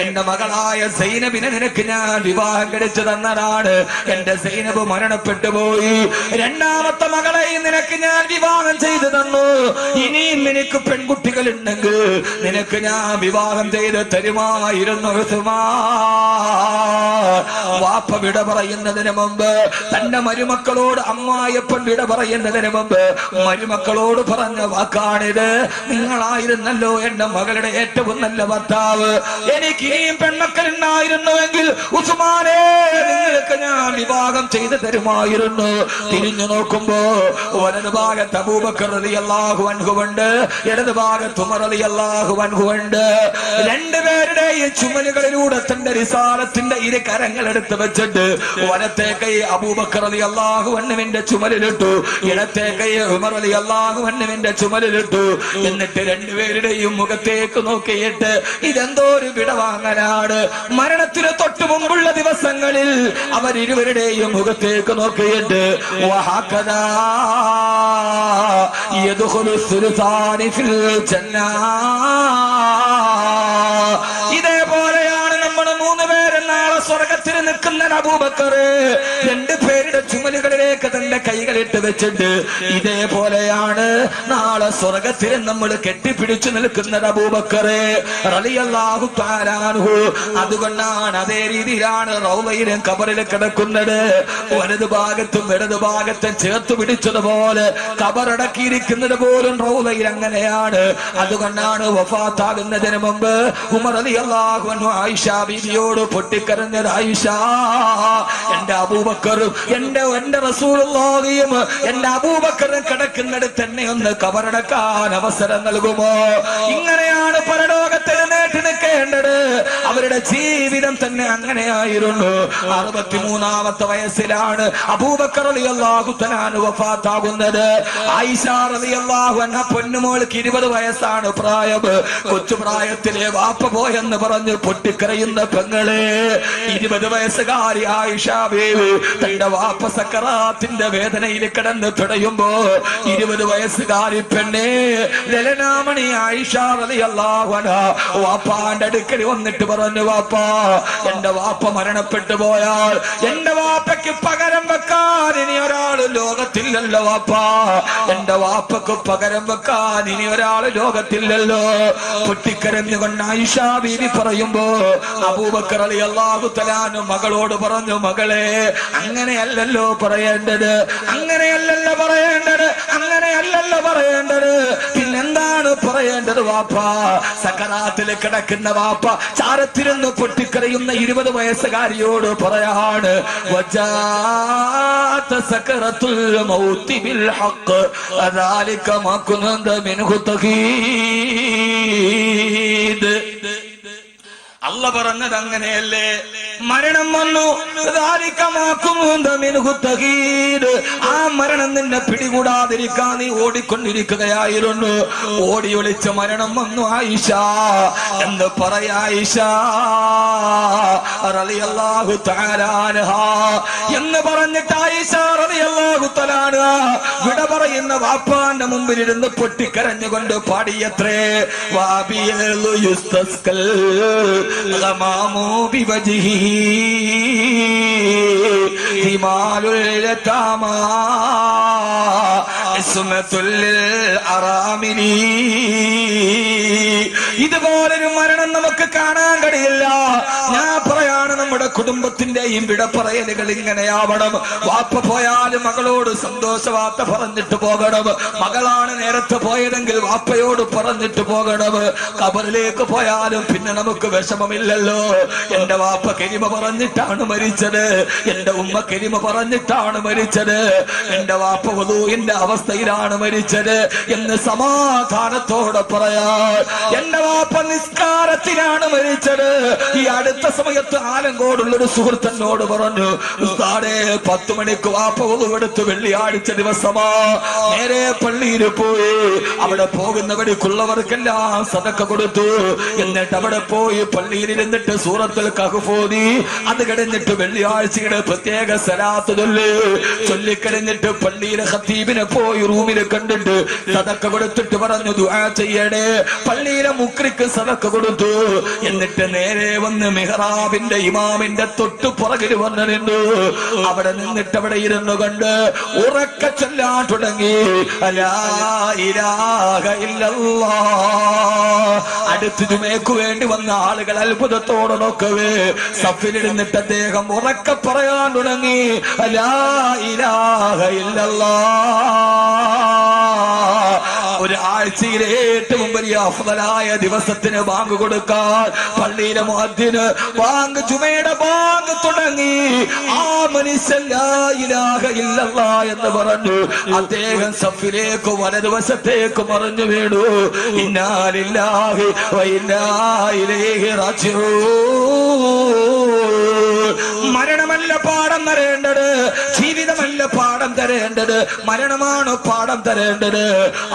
Speaker 1: എന്റെ മകളായ സൈനബിനെ നിനക്ക് ഞാൻ വിവാഹം കഴിച്ചു തന്നതാണ്. എന്റെ സൈനബ് മരണപ്പെട്ടു പോയി. രണ്ടാമത്തെ മകളെയും നിനക്ക് ഞാൻ വിവാഹം ചെയ്തു തന്നു. ഇനിയും നിനക്ക് പെൺകുട്ടികൾ ഉണ്ടെങ്കിൽ നിനക്ക് ഞാൻ വിവാഹം ചെയ്ത് തരുമായിരുന്നു. വാപ്പ വിട പറയുന്നതിന് മുമ്പ് തന്റെ മരുമക്കളോട്, അമ്മായപ്പൻ വിട പറയുന്നതിന് മുമ്പ് മരുമക്കളോട് പറഞ്ഞ വാക്കാണിത്. നിങ്ങളായിരുന്നല്ലോ എന്റെ മകളുടെ ഏറ്റവും നല്ല ഭർത്താവ്. എനിക്ക് ഇനിയും പെൺമക്കൾ ഉണ്ടായിരുന്നുവെങ്കിൽ ഉസ്മാനെ, നിങ്ങൾക്ക് ഞാൻ വിവാഹം ചെയ്ത് തരുമായിരുന്നു. തിരിഞ്ഞു നോക്കുമ്പോ വലതു ഭാഗത്ത് അബൂബക്കർ റളിയല്ലാഹു അൻഹു ഉണ്ട്, ഇടതു ഭാഗത്ത് ഉമർ റളിയല്ലാഹു അൻഹു ഉണ്ട്. രണ്ടുപേരുടെയും ചുമലുകളിലൂടെ തന്റെ റിസാലത്തിന്റെ ഇരു കരങ്ങൾ എടുത്ത് വെച്ചിട്ട് വലത്തെ കൈ അബൂബക്കർ റളിയല്ലാഹു അൻഹുവിന്റെ ചുമലിലിട്ടു, ഇടത്തെ കൈ ഉമർ റളിയല്ലാഹു അൻഹുവിന്റെ ചുമലിലിട്ടു. എന്നിട്ട് രണ്ടുപേരുടെയും മുഖത്തേക്ക് നോക്കിയിട്ട് ഇതെന്തോ ഒരു വിടവാങ്ങലാണ്. മരണത്തിന് തൊട്ടു മുമ്പുള്ള ദിവസങ്ങളിൽ അവരിരുവരുടെയും മുഖത്തേക്ക് നോക്കിയിട്ട് വഹകദാ യദ്ഖുലു സുൽത്താനി ഫിൽ ജന്നാ, ഇതേപോലെയാണ് നമ്മൾ 3 പേര് നാളെ സ്വർഗത്തിൽ നിൽക്കുന്ന അബൂബക്കർ രണ്ടുപേരുടെ ചുമലുകളിലേക്ക് തന്റെ കൈകളിട്ട് വെച്ചിട്ട് ഇതേപോലെയാണ് നാളെ സ്വർഗത്തിൽ നമ്മൾ കെട്ടിപ്പിടിച്ചു നിൽക്കുന്നത് അബൂബക്കർ റളിയല്ലാഹു തആല അൻഹു. അതുകൊണ്ടാണ് അതേ രീതിയിലാണ് റൗളയിലും ഖബറിലും കിടക്കുന്നത്. വലതു ഭാഗത്തും ഇടതു ഭാഗത്തും ചേർത്ത് പിടിച്ചതുപോലെ ഖബറടക്കിയിരിക്കുന്നത് പോലും റൗളയിൽ അങ്ങനെയാണ്. അതുകൊണ്ടാണ് വഫാത്താകുന്നതിന് മുമ്പ് ഉമർ റളിയല്ലാഹു അൻഹു ആയിഷ ബീവിയോട് പൊട്ടിക്കരഞ്ഞത്, ആയിഷ, എന്റെ അബൂബക്കറും എന്റെ റസൂലുള്ളാഹിയും എന്റെ അബൂബക്കറും കിടക്കുന്നിടത്ത് എന്നെ ഒന്ന് കബറടക്കാൻ അവസരം നൽകുമോ? ഇങ്ങനെയാണ് പരലോകത്തിൽ നേട്ടി നിൽക്കേണ്ടത്. അവരുടെ ജീവിതം തന്നെ അങ്ങനെയായിരുന്നു. 63-ാമത്തെ വയസ്സിലാണ് അബൂബക്കർ റളിയല്ലാഹു തആല വഫാത്താകുന്നത്. ആയിഷ റളിയല്ലാഹു അൻഹ പൊന്നുമോൾക്ക് 20 വയസ്സാണ് പ്രായം. കൊച്ചു പ്രായത്തിലെ വാപ്പ പോയെന്ന് പറഞ്ഞ് പൊട്ടിക്കരയുന്ന പെങ്ങളെ, 20 വയസ്സുകാരി ആയിഷ ബീവി തന്റെ വാപ്പ സക്കറാത്തിന്റെ വേദനയിൽ കിടന്ന് പിടയുമ്പോ 20 വയസ്സുകാരി പെണ്ണെ ലലനാമണി ആയിഷ റളിയല്ലാഹു അൻഹ വാപ്പാന്റെ അടുക്കൽ വന്നിട്ട് പറഞ്ഞു, വാപ്പാ, എന്റെ വാപ്പ മരണപ്പെട്ടു പോയാൽ എന്റെ വാപ്പയ്ക്ക് പകരം വെക്കാൻ ഇനി ഒരാൾ ലോകത്തില്ലല്ലോ വാപ്പാ. എന്റെ വാപ്പക്ക് പകരം വെക്കാൻ ഇനി ഒരാൾ ലോകത്തില്ലല്ലോ. പൊട്ടിക്കരഞ്ഞുകൊണ്ട് ആയിഷ ബീവി പറയുമ്പോ അബൂബക്കർ റളിയല്ലാഹു തആല മകളോട് പറഞ്ഞു, മകളെ, അങ്ങനെയല്ലല്ലോ പറയേണ്ടത്, അങ്ങനെയല്ലല്ലോ പറയേണ്ടത്, അങ്ങനെയല്ലല്ലോ പറയേണ്ടത്. പിന്നെന്താണ് പറയേണ്ടത് വാപ്പാ? സക്കറാത്തിൽ കിടക്കുന്ന വാപ്പ ചാരത്തിരുന്ന് പൊട്ടിക്കരയുന്ന 20 വയസ്സുകാരിയോട് പറയാണ്, വജാഅത സക്കറത്തുൽ മൗതി ബിൽ ഹഖ് അദാലിക മാ കുന്ത മിൻഹു തഖീദ്. അല്ല പറഞ്ഞത് അങ്ങനെയല്ലേ? മരണം വന്നു, ആ മരണം നിന്നെ പിടികൂടാതിരിക്കാൻ നീ ഓടിക്കൊണ്ടിരിക്കുകയായിരുന്നു. ഓടി ഒളിച്ച മരണം വന്നു ആയിഷ എന്ന് പറയാ. ആയിഷ റളിയല്ലാഹു തആല അൻഹാ എന്ന് പറഞ്ഞിട്ട് ആയിഷ റളിയല്ലാഹു തആല അൻഹാ വിട പറയുന്ന വാപ്പാന്റെ മുമ്പിലിരുന്ന് പൊട്ടിക്കരഞ്ഞുകൊണ്ട് പാടിയത്രേ, വാബിയലു യുസ്തസ്കൽ ഗമാമു ബിവജ്ഹി ഹിമാലുൽ യതാമാ ഇസ്മത്തുൽ അറാമിനി. ഇതുപോലൊരു മരണം നമുക്ക് കാണാൻ കഴിയില്ല. ഞാൻ പറയാണ്, നമ്മുടെ കുടുംബത്തിന്റെയും വിട പറയലുകൾ ഇങ്ങനെയാവണം. വാപ്പ പോയാലും മകളോട് സന്തോഷ വാർത്ത പറഞ്ഞിട്ട് പോകണം. മകളാണ് നേരത്തെ പോയതെങ്കിൽ വാപ്പയോട് പറഞ്ഞിട്ട് പോകണം. ഖബറിലേക്ക് പോയാലും പിന്നെ നമുക്ക് വിഷമമില്ലല്ലോ. എന്റെ വാപ്പ കലിമ പറഞ്ഞിട്ടാണ് മരിച്ചത്, എന്റെ ഉമ്മ കലിമ പറഞ്ഞിട്ടാണ് മരിച്ചത്, എന്റെ വാപ്പ വുദൂഇന്റെ അവസ്ഥയിലാണ് മരിച്ചത് എന്ന് സമാധാനത്തോടെ പറയാൻ. എന്റെ വാപ്പ നിസ്കാരത്തിലാണ് മരിച്ചത്. ഈ അടുത്ത സമയത്ത് ആലങ്കോടുള്ളൊരു സുഹൃത്തിനോട് പറഞ്ഞു, ഉസ്താദേ, 10 മണിക്ക് വാപ്പ വുദൂഎടുത്ത് വെള്ളിയാഴ്ച ദിവസമാ നേരെ പള്ളിയിൽ പോയി. അവിടെ പോകുന്ന വഴിക്കുള്ളവർക്കെല്ലാം സദക്ക കൊടുത്തു. എന്നിട്ട് അവിടെ പോയി പള്ളിയിൽ ഇരുന്നിട്ട് സൂറത്തുൽ കഹ്ഫ് ഓതി. അത് കഴിഞ്ഞിട്ട് വെള്ളിയാഴ്ചയുടെ പ്രത്യേക സലാത്ത് ചൊല്ലിക്കഴിഞ്ഞിട്ട് പള്ളിയിലെ ഖത്തീബിനെ പോയി റൂമിൽ കണ്ടിട്ട് സദക്ക കൊടുത്തിട്ട് പറഞ്ഞു, ദുആ ചെയ്യണേ. പള്ളിയിലെ മുക്രിക്ക് സദക്ക കൊടുത്തു. എന്നിട്ട് നേരെ വന്ന് മിഹ്റാബിന്റെ ഇമാമിന്റെ തൊട്ടു പുറകിൽ വന്ന് നിന്നു. അവിടെ നിന്നിട്ട് അവിടെ ഇരുന്നു കൊണ്ട് ഉറക്കെ ചൊല്ലാൻ തുടങ്ങി, ലാ ഇലാഹ ഇല്ലല്ലാഹ്. അടുത്ത് ജുമയ്ക്ക് വേണ്ടി വന്ന ആളുകൾ അത്ഭുതത്തോടെ നോക്കവേ സഫിലിരുന്നിട്ട് അദ്ദേഹം ഉറക്കെ പറയാൻ തുടങ്ങി, ലാ ഇലാഹ ഇല്ലല്ലാഹ്. ഒരു ആഴ്ചയിലെ ഏറ്റവും വലിയ അഫ്ളലായ ദിവസത്തിന് ബാങ്ക് കൊടുക്കാൻ പള്ളിയിലെ മുഅദ്ദിന് ബാങ്ക് ജുമയുടെ ബാങ്ക് തുടങ്ങി. ആ മനുഷ്യൻ ലാ ഇലാഹ ഇല്ലല്ലാഹ് എന്ന് പറഞ്ഞു. അദ്ദേഹം സഫിലേക്ക് വലതുവശത്തേക്ക് മറിഞ്ഞു വീണു. ഇന്നാ ലില്ലാഹി വ ഇന്നാ ഇലൈഹി റാജിഊൻ. മരണമല്ല പാഠം തരേണ്ടത്, ജീവിതമല്ല പാഠം തരേണ്ടത്, മരണമാണ് പാഠം തരേണ്ടത്.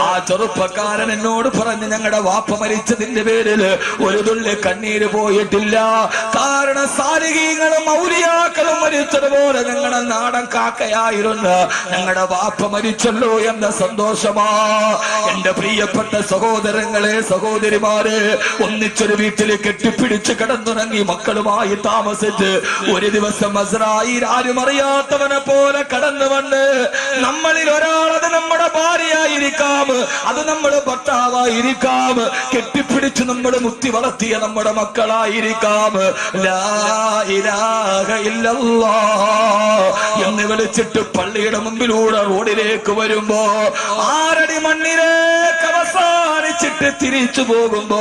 Speaker 1: ആ ചെറുപ്പക്കാരൻ എന്നോട് പറഞ്ഞു, ഞങ്ങളുടെ വാപ്പ മരിച്ചതിന്റെ പേരിൽ ഒരു തുള്ളി കണ്ണീര് പോയിട്ടില്ല. കാരണം സാലിഹീങ്ങളും ഔലിയാക്കളും മരിച്ചതുപോലെ ഞങ്ങളുടെ നാടൻ കാക്കയായിരുന്നു. ഞങ്ങളുടെ വാപ്പ മരിച്ചല്ലോ എന്ന സന്തോഷമാ. എന്റെ പ്രിയപ്പെട്ട സഹോദരങ്ങളെ, സഹോദരിമാരെ, ഒന്നിച്ചൊരു വീട്ടിൽ കെട്ടിപ്പിടിച്ച് കിടന്നുറങ്ങി മക്കളുമായി താമസിച്ച് ഒരു ദിവസം അസ്രായീൽ ആരും അറിയാത്തവനെ പോലെ കടന്നു വന്ന് നമ്മളിൽ ഒരാൾ, അത് നമ്മുടെ ഭാര്യയായിരിക്കാം, അത് നമ്മുടെ ഭർത്താവായിരിക്കാം, കെട്ടിപ്പിടിച്ച് നമ്മുടെ മുത്തി വളർത്തിയ നമ്മുടെ മക്കളായിരിക്കാം, ലാ ഇലാഹ ഇല്ലല്ലാഹ് എന്ന് വിളിച്ചിട്ട് പള്ളിയുടെ മുമ്പിലൂടെ റോഡിലേക്ക് വരുമ്പോ 6 അടി മണ്ണിലേക്ക് അവസാനിച്ചിട്ട് വിട്ട് തിരിച്ചു പോകുമ്പോ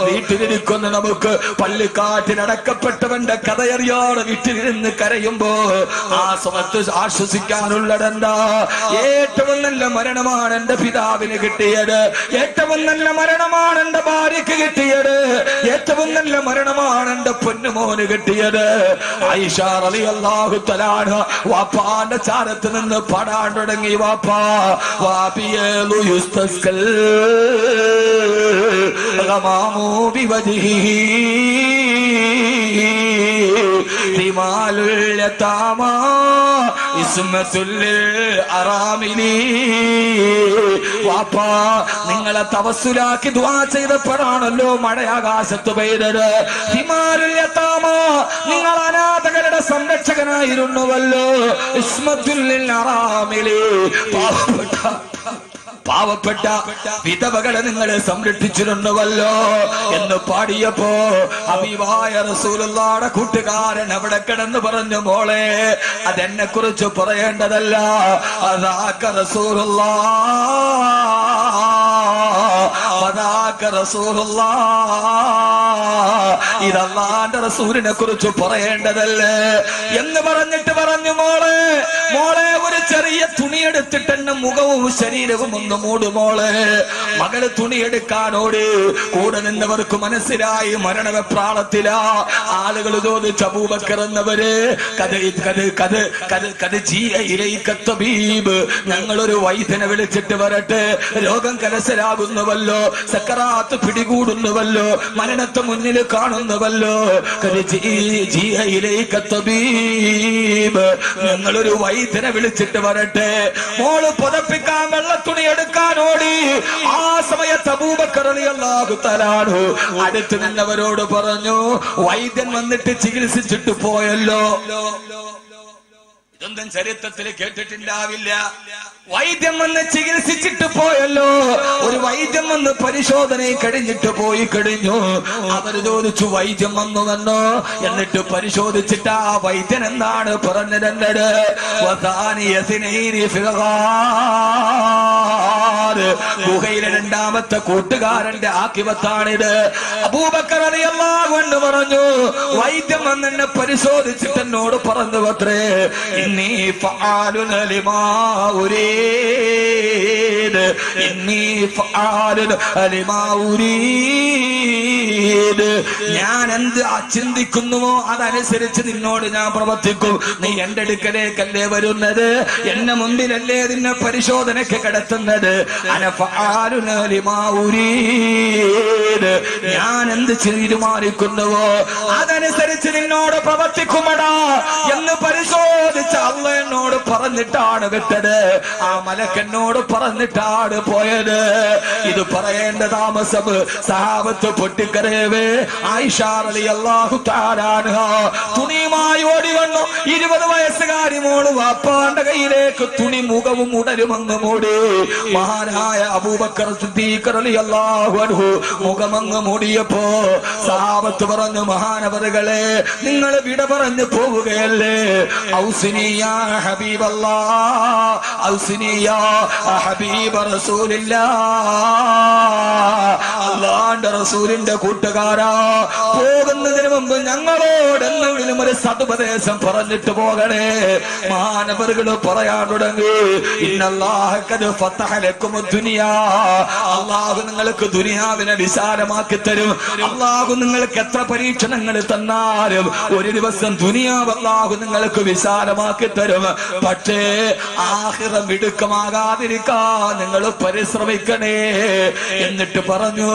Speaker 1: വീട്ടിലിരിക്കുന്ന നമുക്ക് പള്ളിക്കാറ്റിനടക്കപ്പെട്ടവന്റെ കഥയറിയാതെ വീട്ടിലിരുന്ന് കരയുമ്പോ ആ സമയത്ത് ആശ്വസിക്കാനുള്ളതെന്താ? ഏറ്റവും നല്ല മരണമാണ് എന്റെ പിതാവിന് കിട്ടിയത്, ഏറ്റവും നല്ല മരണമാണ് എന്റെ ഭാര്യക്ക് കിട്ടിയത്, ഏറ്റവും നല്ല മരണമാണ് എന്റെ പൊന്നുമോന് കിട്ടിയത്. ആയിഷ റളിയല്ലാഹു തആല വാപ്പാന്റെ ചാരത്ത് നിന്ന് പാടാൻ തുടങ്ങി. വാപ്പാ വാപിയലു യുസ്തസ്കൽ ഗമാമു ബിവജ്ഹിഹി റിമാലുൽ യതാമാ ഇസ്മത്തുൽ അറാമിലി. വാപ്പാ നിങ്ങളെ തവസ്സുലാക്കി ദുആ ചെയ്തപ്പോഴാണല്ലോ മഴയാകാശത്ത് പെയ്തത്. ഹിമാലുൽ യതാമാ നിങ്ങൾ അനാഥകളുടെ സംരക്ഷകനായിരുന്നുവല്ലോ. ഇസ്മത്തുൽ അറാമിലി പാവപ്പെട്ട വിധവകളെ നിങ്ങൾ സംരക്ഷിച്ചിരുന്നുവല്ലോ എന്ന് പാടിയപ്പോ ഹബീബായ റസൂലുള്ളാഹിയുടെ കൂട്ടുകാരൻ അവിടെ കിടന്ന് പറഞ്ഞു, മോളെ അതെന്നെ കുറിച്ച് പറയേണ്ടതല്ല, അദാക റസൂലുള്ളാഹ്, ഇതല്ലാന്റെ റസൂലിനെ കുറിച്ച് പറയേണ്ടതല്ലേ എന്ന് പറഞ്ഞിട്ട് പറഞ്ഞു, മോളെ ഒരു ചെറിയ തുണിയെടുത്തിട്ട് എന്നെ മുഖവും ശരീരവും ഒന്ന് മൂടുമോളെ. മകള് തുണിയെടുക്കാനോട് കൂടെ നിന്നവർക്ക് മനസ്സിലായി മരണവെപ്രാളത്തിലാ. ആളുകൾ ചോദിച്ചു, അബൂബക്കർ എന്നവര് ഞങ്ങളൊരു വൈദ്യനെ വിളിച്ചിട്ട് വരട്ടെ, രോഗം കലശലാകുന്നുവല്ലോ, സക്കറാത്ത് പിടികൂടുന്നുവല്ലോ, മരണത്തെ മുന്നിൽ കാണുന്നുവല്ലോ. ഞങ്ങളൊരു വൈദ്യനെ വിളിച്ചിട്ട് വരട്ടെ. മോള് പുതപ്പിക്കാൻ വെള്ളത്തുണി എടുക്കാനോടി. ആ സമയത്ത് അബൂബക്കർ റളിയല്ലാഹു തആല അടുത്ത് നിന്നവരോട് പറഞ്ഞു, വൈദ്യൻ വന്നിട്ട് ചികിത്സിച്ചിട്ട് പോയല്ലോ. ഇതൊന്നും ചരിത്രത്തിൽ കേട്ടിട്ടുണ്ടാവില്ല. വൈദ്യം വന്ന് ചികിത്സിച്ചിട്ട് പോയല്ലോ. ഒരു വൈദ്യം വന്ന് പരിശോധന കഴിഞ്ഞിട്ട് പോയി കഴിഞ്ഞു. അവര് ചോദിച്ചു, വൈദ്യം വന്നോ? എന്നിട്ട് പരിശോധിച്ചിട്ട് ആ വൈദ്യൻ എന്താണ് പറഞ്ഞത്? ഗുഹയിലെ രണ്ടാമത്തെ കൂട്ടുകാരന്റെ ആക്കിവത്താണിത്. അബൂബക്കർ റളിയല്ലാഹു അൻഹു പറഞ്ഞു, വൈദ്യം വന്ന് എന്നെ പരിശോധിച്ചിട്ട് എന്നോട് പറഞ്ഞു അത്രേ, ഇന്നി ഫഅലുന ലിമാ ഉരീദ്, ഇന്നി ഫഅലുന ലിമാ ഉരീദ്. ഞാൻ എന്ത് ചിന്തിക്കുന്നുവോ അതനുസരിച്ച് നിന്നോട് ഞാൻ പ്രവർത്തിക്കും. നീ എന്റെ അടുക്കലേക്കല്ലേ വരുന്നത്, എന്നെ മുമ്പിലല്ലേ നിന്നെ പരിശോധനയ്ക്ക് കിടത്തുന്നത്. അന ഫഅലുന ലിമാ ഉരീദ്, ഞാൻ എന്ത് തീരുമാനിക്കുന്നുവോ അതനുസരിച്ച് നിന്നോട് പ്രവർത്തിക്കുമടാ എന്ന് പരിശോധിച്ച അല്ലാഹ് എന്നോട് പറഞ്ഞിട്ടാണ് വിട്ടത്. ആ മലക്കെന്നോട് പറഞ്ഞിട്ടാണ് പോയത്. ഇത് പറയേണ്ട താമസം സഹാബത്ത് പൊട്ടിക്കരയവേ. ആയിഷ റളിയല്ലാഹു തആല അൻഹാ തുണിയുമായി ഓടി വന്നു. 20 വയസ്സുകാരി മോള് വാപ്പാന്റെ കയ്യിലേക്ക് തുണി മുഖവും ഉടലുമങ്ങ് മൂടി. മഹാനായ അബൂബക്കർ സിദ്ദീഖ് റളിയല്ലാഹു അൻഹു മുഖമങ്ങ് മൂടിയപ്പോ സഹാബത്ത് പറഞ്ഞു, മഹാനവറുകളെ നിങ്ങൾ വിട പറഞ്ഞു പോവുകയല്ലേ? ഔസിനി യാ ഹബീബല്ലാഹ്, ഔസിനി യാ ഹബീബ റസൂലില്ലാഹ്. അല്ലാഹുവിന്റെ റസൂലിന്റെ കൂട്ടുകാരാ, പോകുന്നതിന് മുമ്പ് ഞങ്ങളോട് എന്തെങ്കിലും ഒരു സതുപദേശം പറഞ്ഞിട്ട് പോകണേ. മഹാനവറുകൾ പറയാൻ തുടങ്ങി, ഇന്നല്ലാഹ ഖദ് ഫതഹ ലക്കും ദുനിയാ, അല്ലാഹു നിങ്ങൾക്ക് ദുനിയാവിനെ വിശാലമാക്കി തരും. അല്ലാഹു നിങ്ങൾക്ക് എത്ര പരീക്ഷണങ്ങൾ തന്നാലും ഒരു ദിവസം ദുനിയാവ് അല്ലാഹു നിങ്ങൾക്ക് വിശാലമാക്കി തരും. പക്ഷേ ആഖിറം ഇടുക്കമാകാതിരിക്കാൻ നിങ്ങൾ പരിശ്രമിക്കണേ എന്നിട്ട് പറഞ്ഞു.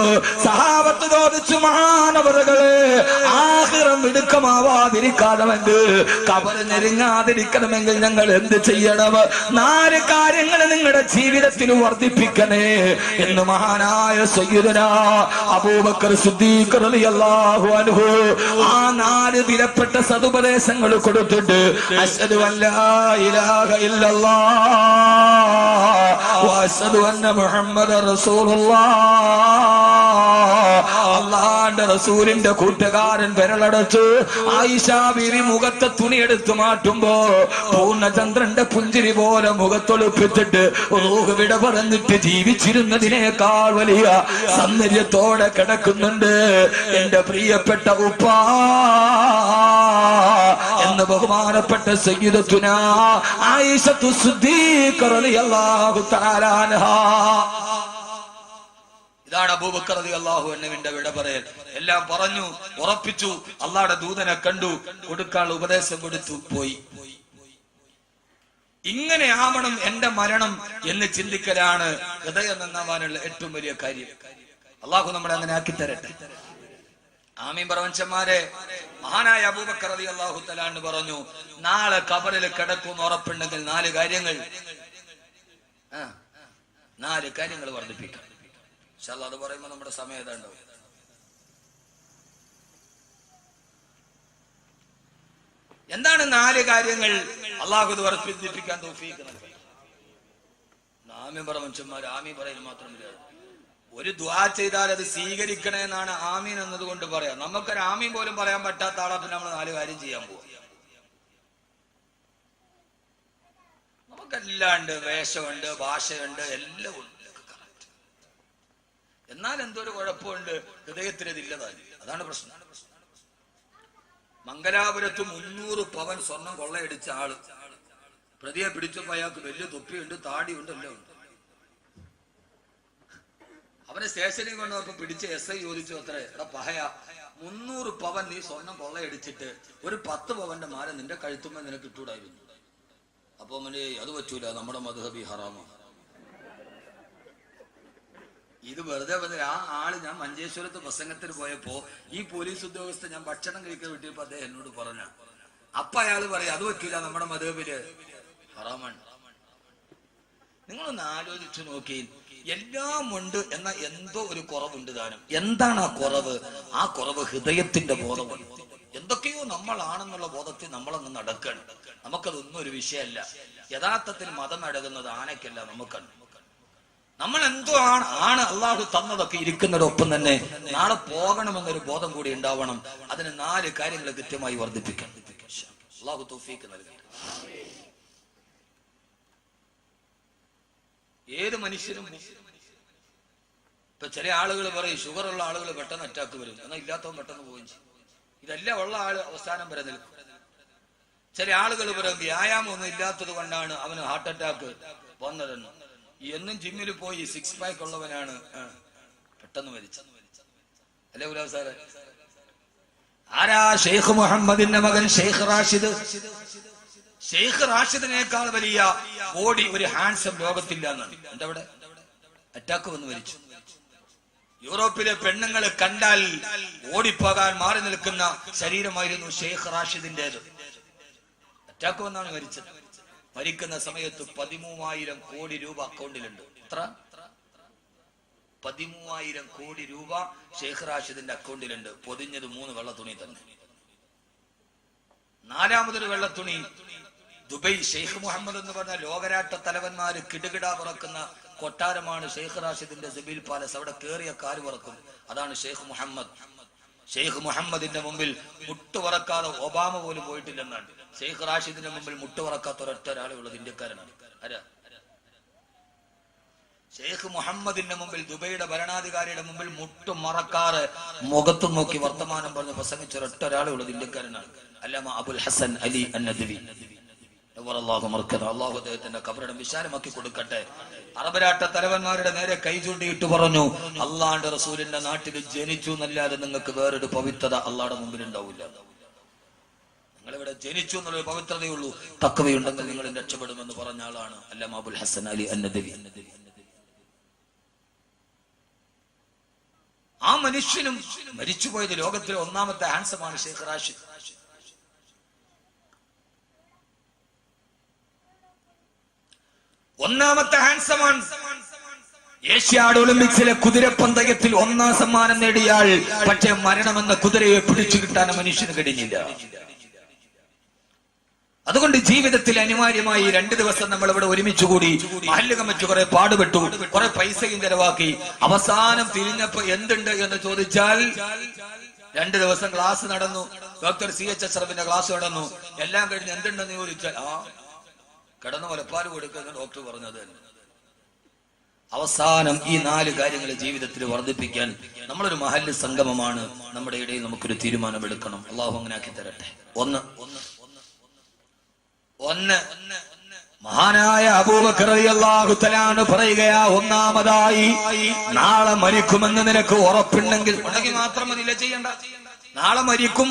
Speaker 1: സഹാബത്ത് ചോദിച്ചു, മഹാനവറുകളെ ആഖിറം ഇടുക്കമാവാതിരിക്കാണമെങ്കിൽ, ഖബർ ഞെരുങ്ങാതിരിക്കണമെങ്കിൽ ഞങ്ങൾ എന്ത് ചെയ്യണം? 4 കാര്യങ്ങൾ നിങ്ങളുടെ ജീവിതത്തിൽ വർദ്ധിപ്പിക്കണേ എന്ന് മഹാനായ സയ്യിദുനാ അബൂബക്കർ സിദ്ദീഖ് റളിയല്ലാഹു അൻഹു ആ 4 വിലപ്പെട്ട സതുപദേശങ്ങൾ കൊടുത്തിട്ട്, അശ്ഹദു അല്ലാ ഇലാഹ ഇലാഹ ഇല്ലല്ലാഹ് വഅശ്ഹദു അന്ന മുഹമ്മദർ റസൂലുള്ളാഹ്. അല്ലാഹുവിന്റെ റസൂലിന്റെ കൂട്ടുകാരൻ വിരലടച്ച് ആയിഷ ബീവി മുഖത്തെ തുണിയെടുത്ത് മാറ്റുമ്പോ പൂർണ്ണചന്ദ്രന്റെ പുഞ്ചിരി പോലെ മുഖത്തൊളിപ്പിച്ചിട്ട് റൂഹ് വിട പറഞ്ഞിട്ട് ജീവിച്ചിരുന്നതിനേക്കാൾ വലിയ സൗന്ദര്യത്തോടെ കിടക്കുന്നുണ്ട് എന്റെ പ്രിയപ്പെട്ട ഉപ്പ എന്ന് ബഹുമാനപ്പെട്ട സയ്യിദത്തുനാ ആയിഷത്തു സിദ്ദീഖ റളിയല്ലാഹു തആല അൻഹാ. ഇതാണ് അബൂബക്കർ റളിയല്ലാഹു അൻഹുവിന്റെ വിട പറയൽ. എല്ലാം പറഞ്ഞു, ഉറപ്പിച്ചു, അള്ളാഹുവിന്റെ ദൂതനെ കണ്ടു, കൊടുക്കാനുള്ള ഉപദേശം കൊടുത്തു, പോയി. ഇങ്ങനെ ആവണം എന്റെ മരണം എന്ന് ചിന്തിക്കലാണ് ഹൃദയം നന്നാവാനുള്ള ഏറ്റവും വലിയ കാര്യം. അള്ളാഹു നമ്മളെ അങ്ങനെ ആക്കി തരട്ടെ. ആമീൻ പ്രപഞ്ചന്മാരെ. മഹാനായ അബൂബക്കർ റളിയല്ലാഹു തആല അൻഹു പറഞ്ഞു, നാളെ ഖബറിൽ കിടക്കുമെന്ന് ഉറപ്പുണ്ടെങ്കിൽ 4 കാര്യങ്ങൾ വർദ്ധിപ്പിക്കാം. ഇൻഷാ അല്ലാഹ് അത് പറയുമ്പോൾ നമ്മുടെ സമയം ഏതാണ്ടാവും. എന്താണ് 4 കാര്യങ്ങൾ? അള്ളാഹു ഇത് വർദ്ധിപ്പിക്കാൻ തൗഫീഖ് നൽകി. ആമീൻ പ്രപഞ്ചന്മാർ. ആമീൻ പറയുന്നത് മാത്രമല്ല, ഒരു ദുആ ചെയ്താൽ അത് സ്വീകരിക്കണേ എന്നാണ് ആമീൻ എന്നതുകൊണ്ട് പറയാം. നമുക്കൊരു ആമീൻ പോലും പറയാൻ പറ്റാത്ത ആളെ പിന്നെ നമ്മൾ 4 കാര്യം ചെയ്യാൻ പോവാം. നമുക്കെല്ലാം ഉണ്ട്, വേഷമുണ്ട്, ഭാഷയുണ്ട്, എല്ലാം ഉണ്ട്. എന്നാൽ എന്തൊരു കുഴപ്പമുണ്ട്, ഹൃദയത്തിന് ഇതില്ലതായി. അതാണ് പ്രശ്നം. മംഗലാപുരത്ത് 300 പവൻ സ്വർണം കൊള്ളയടിച്ച ആള് പ്രതിയെ പിടിച്ചപ്പോ അയാൾക്ക് വലിയ തൊപ്പിയുണ്ട്, താടിയുണ്ട്, എല്ലാം ഉണ്ട്. അവനെ സ്റ്റേഷനിൽ കൊണ്ടുപോയപ്പോ പിടിച്ച് SI ചോദിച്ചു, അത്ര എടാ പഹയ 300 പവൻ നീ സ്വർണം കൊള്ളയടിച്ചിട്ട് ഒരു 10 പവന്റെ മാല നിന്റെ കഴുത്തുമ്പോ നിനക്ക് ഇട്ടൂടായിരുന്നു. അപ്പൊ അവന് അത് പറ്റൂല, നമ്മുടെ മദ്ഹബി ഹറാമാണ്. ഇത് വെറുതെ പറഞ്ഞ ആ ആള്, ഞാൻ മഞ്ചേശ്വരത്ത് പ്രസംഗത്തിന് പോയപ്പോ ഈ പോലീസ് ഉദ്യോഗസ്ഥ ഞാൻ ഭക്ഷണം കഴിക്കാൻ വിട്ടിയപ്പോ അദ്ദേഹം എന്നോട് പറഞ്ഞ, അപ്പൊ അയാള് പറയാം അത് പറ്റൂല, നമ്മുടെ മദ്ഹബില് ഹറാമാണ്. നിങ്ങളൊന്ന് ആലോചിച്ചു നോക്കി, എല്ലാം ഉണ്ട് എന്ന എന്തോ ഒരു കുറവുണ്ട് താനും. എന്താണ് ആ കുറവ്? ആ കുറവ് ഹൃദയത്തിന്റെ ബോധമാണ്. എന്തൊക്കെയോ നമ്മളാണെന്നുള്ള ബോധത്തിൽ നമ്മളങ്ങ് നടക്കണം. നമുക്കതൊന്നും ഒരു വിഷയമല്ല. യഥാർത്ഥത്തിൽ മതം അടങ്ങുന്നത് ആനയ്ക്കല്ല, നമുക്കാണ്. നമ്മൾ എന്തോ ആണ് അള്ളാഹു തന്നതൊക്കെ ഇരിക്കുന്നതൊപ്പം തന്നെ നാളെ പോകണമെന്നൊരു ബോധം കൂടി ഉണ്ടാവണം. അതിന് 4 കാര്യങ്ങൾ കൃത്യമായി വർദ്ധിപ്പിക്കണം. അള്ളാഹു തൗഫീഖ് നൽകട്ടെ. ഏത് മനുഷ്യനും ഇപ്പൊ ചില ആളുകൾ പറയും ഷുഗറുള്ള ആളുകൾ പെട്ടെന്ന് അറ്റാക്ക് വരും, എന്നാൽ ഇല്ലാത്തവൻ പെട്ടെന്ന് പോവുകയും ചെയ്യും. ഇതെല്ലാം ഉള്ള ആള് അവസാനം വരെ നിൽക്കും. ചില ആളുകൾ പറയും വ്യായാമം ഒന്നും ഇല്ലാത്തത് കൊണ്ടാണ് അവന് ഹാർട്ട് അറ്റാക്ക് വന്നതെന്ന്. എന്നും ജിമ്മിൽ പോയി 6 പാക്ക് ഉള്ളവനാണ് പെട്ടെന്ന് മരിച്ചത്. അല്ലേ ഉലാ സാറേ? ആരാ? ഷെയ്ഖ് മുഹമ്മദിന്റെ മകൻ ഷെയ്ഖ് റാഷിദ്. ഷെയ്ഖ് റാഷിദിനേക്കാൾ വലിയ ബോഡി ഒരു ഹാൻസം ലോകത്തില്ല എന്നാണ്. എന്താ അവിടെ അറ്റാക്ക് വന്ന് മരിച്ചു. യൂറോപ്പിലെ പെണ്ണുങ്ങളെ കണ്ടാൽ ഓടിപ്പോകാൻ മാറി നിൽക്കുന്ന ശരീരമായിരുന്നു ഷെയ്ഖ് റാഷിദിന്റേത്. അറ്റാക്ക് വന്നാണ് മരിച്ചത്. മരിക്കുന്ന സമയത്ത് 13,000 കോടി രൂപ അക്കൗണ്ടിലുണ്ട്. എത്ര? 13,000 കോടി രൂപ ഷെയ്ഖ് റാഷിദിന്റെ അക്കൗണ്ടിലുണ്ട്. പൊതിഞ്ഞത് 3 വെള്ളത്തുണി തന്നെ. 4മതൊരു വെള്ളത്തുണി ദുബൈ ഷെയ്ഖ് മുഹമ്മദ് എന്ന് പറഞ്ഞ ലോകരാഷ്ട്ര തലവന്മാര് കിടുകിട പറക്കുന്ന കൊട്ടാരമാണ് ഷെയ്ഖ് റാഷിദിന്റെ സബീൽ പാലസ്. അവിടെ കേറിയ കാല് പറക്കും. അതാണ് ഷെയ്ഖ് മുഹമ്മദ്. ഷെയ്ഖ് മുഹമ്മദിന്റെ മുമ്പിൽ മുട്ടുവറക്കാതെ ഒബാമ പോലും പോയിട്ടില്ലെന്നാണ്. ഷെയ്ഖ് റാഷിദിന്റെ മുമ്പിൽ മുട്ടുവറക്കാത്ത ഒരൊറ്റ ഒരാളെ ഉള്ളത് ഇന്ത്യക്കാരനാണ്. ആരാ? ഷെയ്ഖ് മുഹമ്മദിന്റെ മുമ്പിൽ, ദുബൈയുടെ ഭരണാധികാരിയുടെ മുമ്പിൽ മുട്ടു മറക്കാറ് മുഖത്തു നോക്കി വർത്തമാനം പറഞ്ഞ് പ്രസംഗിച്ച ഒരൊറ്റ ഒരാളെ ഉള്ളത് ഇന്ത്യക്കാരനാണ്. അല്ലാമ അബുൽ ഹസൻ അലി അന്നദവി. അള്ളാഹു അദ്ദേഹത്തിന്റെ ഖബറിടം വിശാലമാക്കി കൊടുക്കട്ടെ. അറബ് രാഷ്ട്ര തലവന്മാരുടെ നേരെ കൈ ചൂണ്ടിയിട്ട് പറഞ്ഞു, അള്ളാന്റെ റസൂലിന്റെ നാട്ടിൽ ജനിച്ചു എന്നല്ലാതെ നിങ്ങൾക്ക് വേറൊരു പവിത്രത അള്ളാഹുടെ മുമ്പിൽ ഉണ്ടാവില്ല. നിങ്ങളിവിടെ ജനിച്ചു എന്നുള്ളൊരു പവിത്രതയുള്ളൂ, തഖ്വയുണ്ടെങ്കിൽ നിങ്ങൾ രക്ഷപ്പെടുമെന്ന് പറഞ്ഞ ആളാണ് അല്ലാമ അബുൽ ഹസൻ അലി അന്നദവി. ആ മനുഷ്യനും മരിച്ചുപോയത് ലോകത്തിലെ 1ാമത്തെ ഹാൻസമാണ് ഷെയ്ഖ് റാഷിദ്. ഒന്നാമത്തെ ഹാൻസമാണ്. ഏഷ്യാഡ് ഒളിമ്പിക്സിലെ കുതിരപ്പന്തയത്തിൽ 1ാം സമ്മാനം നേടിയാൽ പക്ഷേ മരണമെന്ന കുതിരയെ പിടിച്ചു കിട്ടാൻ മനുഷ്യന് കഴിഞ്ഞില്ല. അതുകൊണ്ട് ജീവിതത്തിൽ അനിവാര്യമായി 2 ദിവസം നമ്മൾ ഇവിടെ ഒരുമിച്ച് കൂടി മഹല്ല് കമ്മിറ്റി കുറെ പാടുപെട്ടു, കുറെ പൈസയും ചെലവാക്കി. അവസാനം തിരിഞ്ഞപ്പോ എന്തുണ്ട് എന്ന് ചോദിച്ചാൽ 2 ദിവസം ക്ലാസ് നടന്നു, ഡോക്ടർ CH അഷ്റഫിന്റെ ക്ലാസ് നടന്നു. എല്ലാം കഴിഞ്ഞ് എന്തുണ്ടെന്ന് ചോദിച്ചാൽ കിടന്ന് മുലപ്പാൽ കൊടുക്കുന്ന ഡോക്ടർ പറഞ്ഞത് തന്നെ. അവസാനം ഈ 4 കാര്യങ്ങൾ ജീവിതത്തിൽ വർദ്ധിപ്പിക്കാൻ നമ്മളൊരു മഹല്ല് സംഗമമാണ്, നമ്മുടെ ഇടയിൽ നമുക്കൊരു തീരുമാനമെടുക്കണം. അള്ളാഹു അങ്ങനെ ആക്കി തരട്ടെ. ഒന്ന് മഹാനായ അബൂബക്കർ റളിയല്ലാഹു തആല അൻഹു പറയുകയാ, ഒന്നാമതായി നാളെ മരിക്കുമെന്ന് നിനക്ക് ഉറപ്പുണ്ടെങ്കിൽ മാത്രം മതിയില്ല ചെയ്യണ്ട. നാളെ മരിക്കും,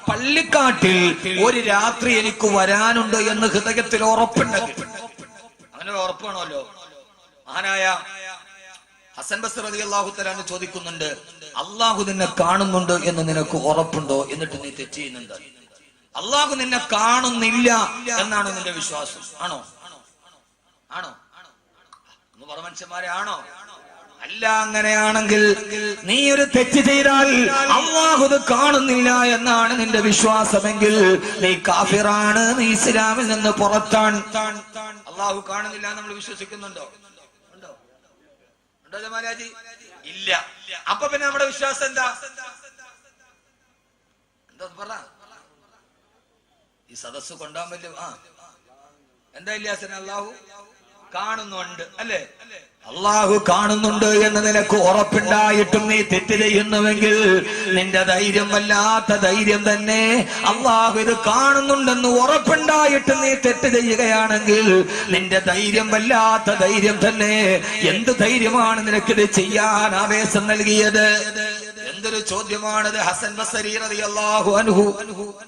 Speaker 1: പള്ളിക്കാട്ടിൽ ഒരു രാത്രി എനിക്ക് വരാനുണ്ട് എന്ന് ഹൃദയത്തിൽ ഉറപ്പുണ്ടെങ്കിൽ, അങ്ങനെ ഒരു ഉറപ്പാണല്ലോ. മഹാനായ ഹസൻ ബസ്രി റളിയല്ലാഹു തആല അൻഹു ചോദിക്കുന്നുണ്ട്, അള്ളാഹു നിന്നെ കാണുന്നുണ്ട് എന്ന് നിനക്ക് ഉറപ്പുണ്ടോ? എന്നിട്ട് നീ തെറ്റ് ചെയ്യുന്നുണ്ട്. അള്ളാഹു നിന്നെ കാണുന്നില്ല എന്നാണോ നിന്റെ വിശ്വാസം? ആണോ? എന്ന് പറ മനുഷ്യന്മാരെ, ആണോ? അല്ല. അങ്ങനെയാണെങ്കിൽ നീ ഒരു തെറ്റ് ചെയ്താൽ അള്ളാഹു ഇത് കാണുന്നില്ല എന്നാണ് നിന്റെ വിശ്വാസമെങ്കിൽ നീ കാഫിറാണ്, നീ ഇസ്ലാമിൽ നിന്ന് പുറത്താണ്. അള്ളാഹു കാണുന്നില്ല നമ്മൾ വിശ്വസിക്കുന്നുണ്ടോ? ഉണ്ടോ ജമാലാജി? ഇല്ല. അപ്പൊ പിന്നെ നമ്മുടെ വിശ്വാസം എന്താ പറ. ഈ സദസ് കൊണ്ടാൻ പറ്റും. എന്താ ഇല്ലാസന? അള്ളാഹു കാണുന്നുണ്ട് അല്ലേ? അള്ളാഹു കാണുന്നുണ്ട് എന്ന് നിനക്ക് ഉറപ്പുണ്ടായിട്ടും നീ തെറ്റ് ചെയ്യുന്നുവെങ്കിൽ നിന്റെ ധൈര്യം വല്ലാത്ത ധൈര്യം തന്നെ. അള്ളാഹു ഇത് കാണുന്നുണ്ടെന്ന് ഉറപ്പുണ്ടായിട്ട് നീ തെറ്റ് ചെയ്യുകയാണെങ്കിൽ നിന്റെ ധൈര്യം വല്ലാത്ത ധൈര്യം തന്നെ. എന്ത് ധൈര്യമാണ് നിനക്കിത് ചെയ്യാൻ ആവേശം നൽകിയത്? എന്തൊരു ചോദ്യമാണത്. ഹസൻ ബസ്രി റളിയല്ലാഹു അൻഹു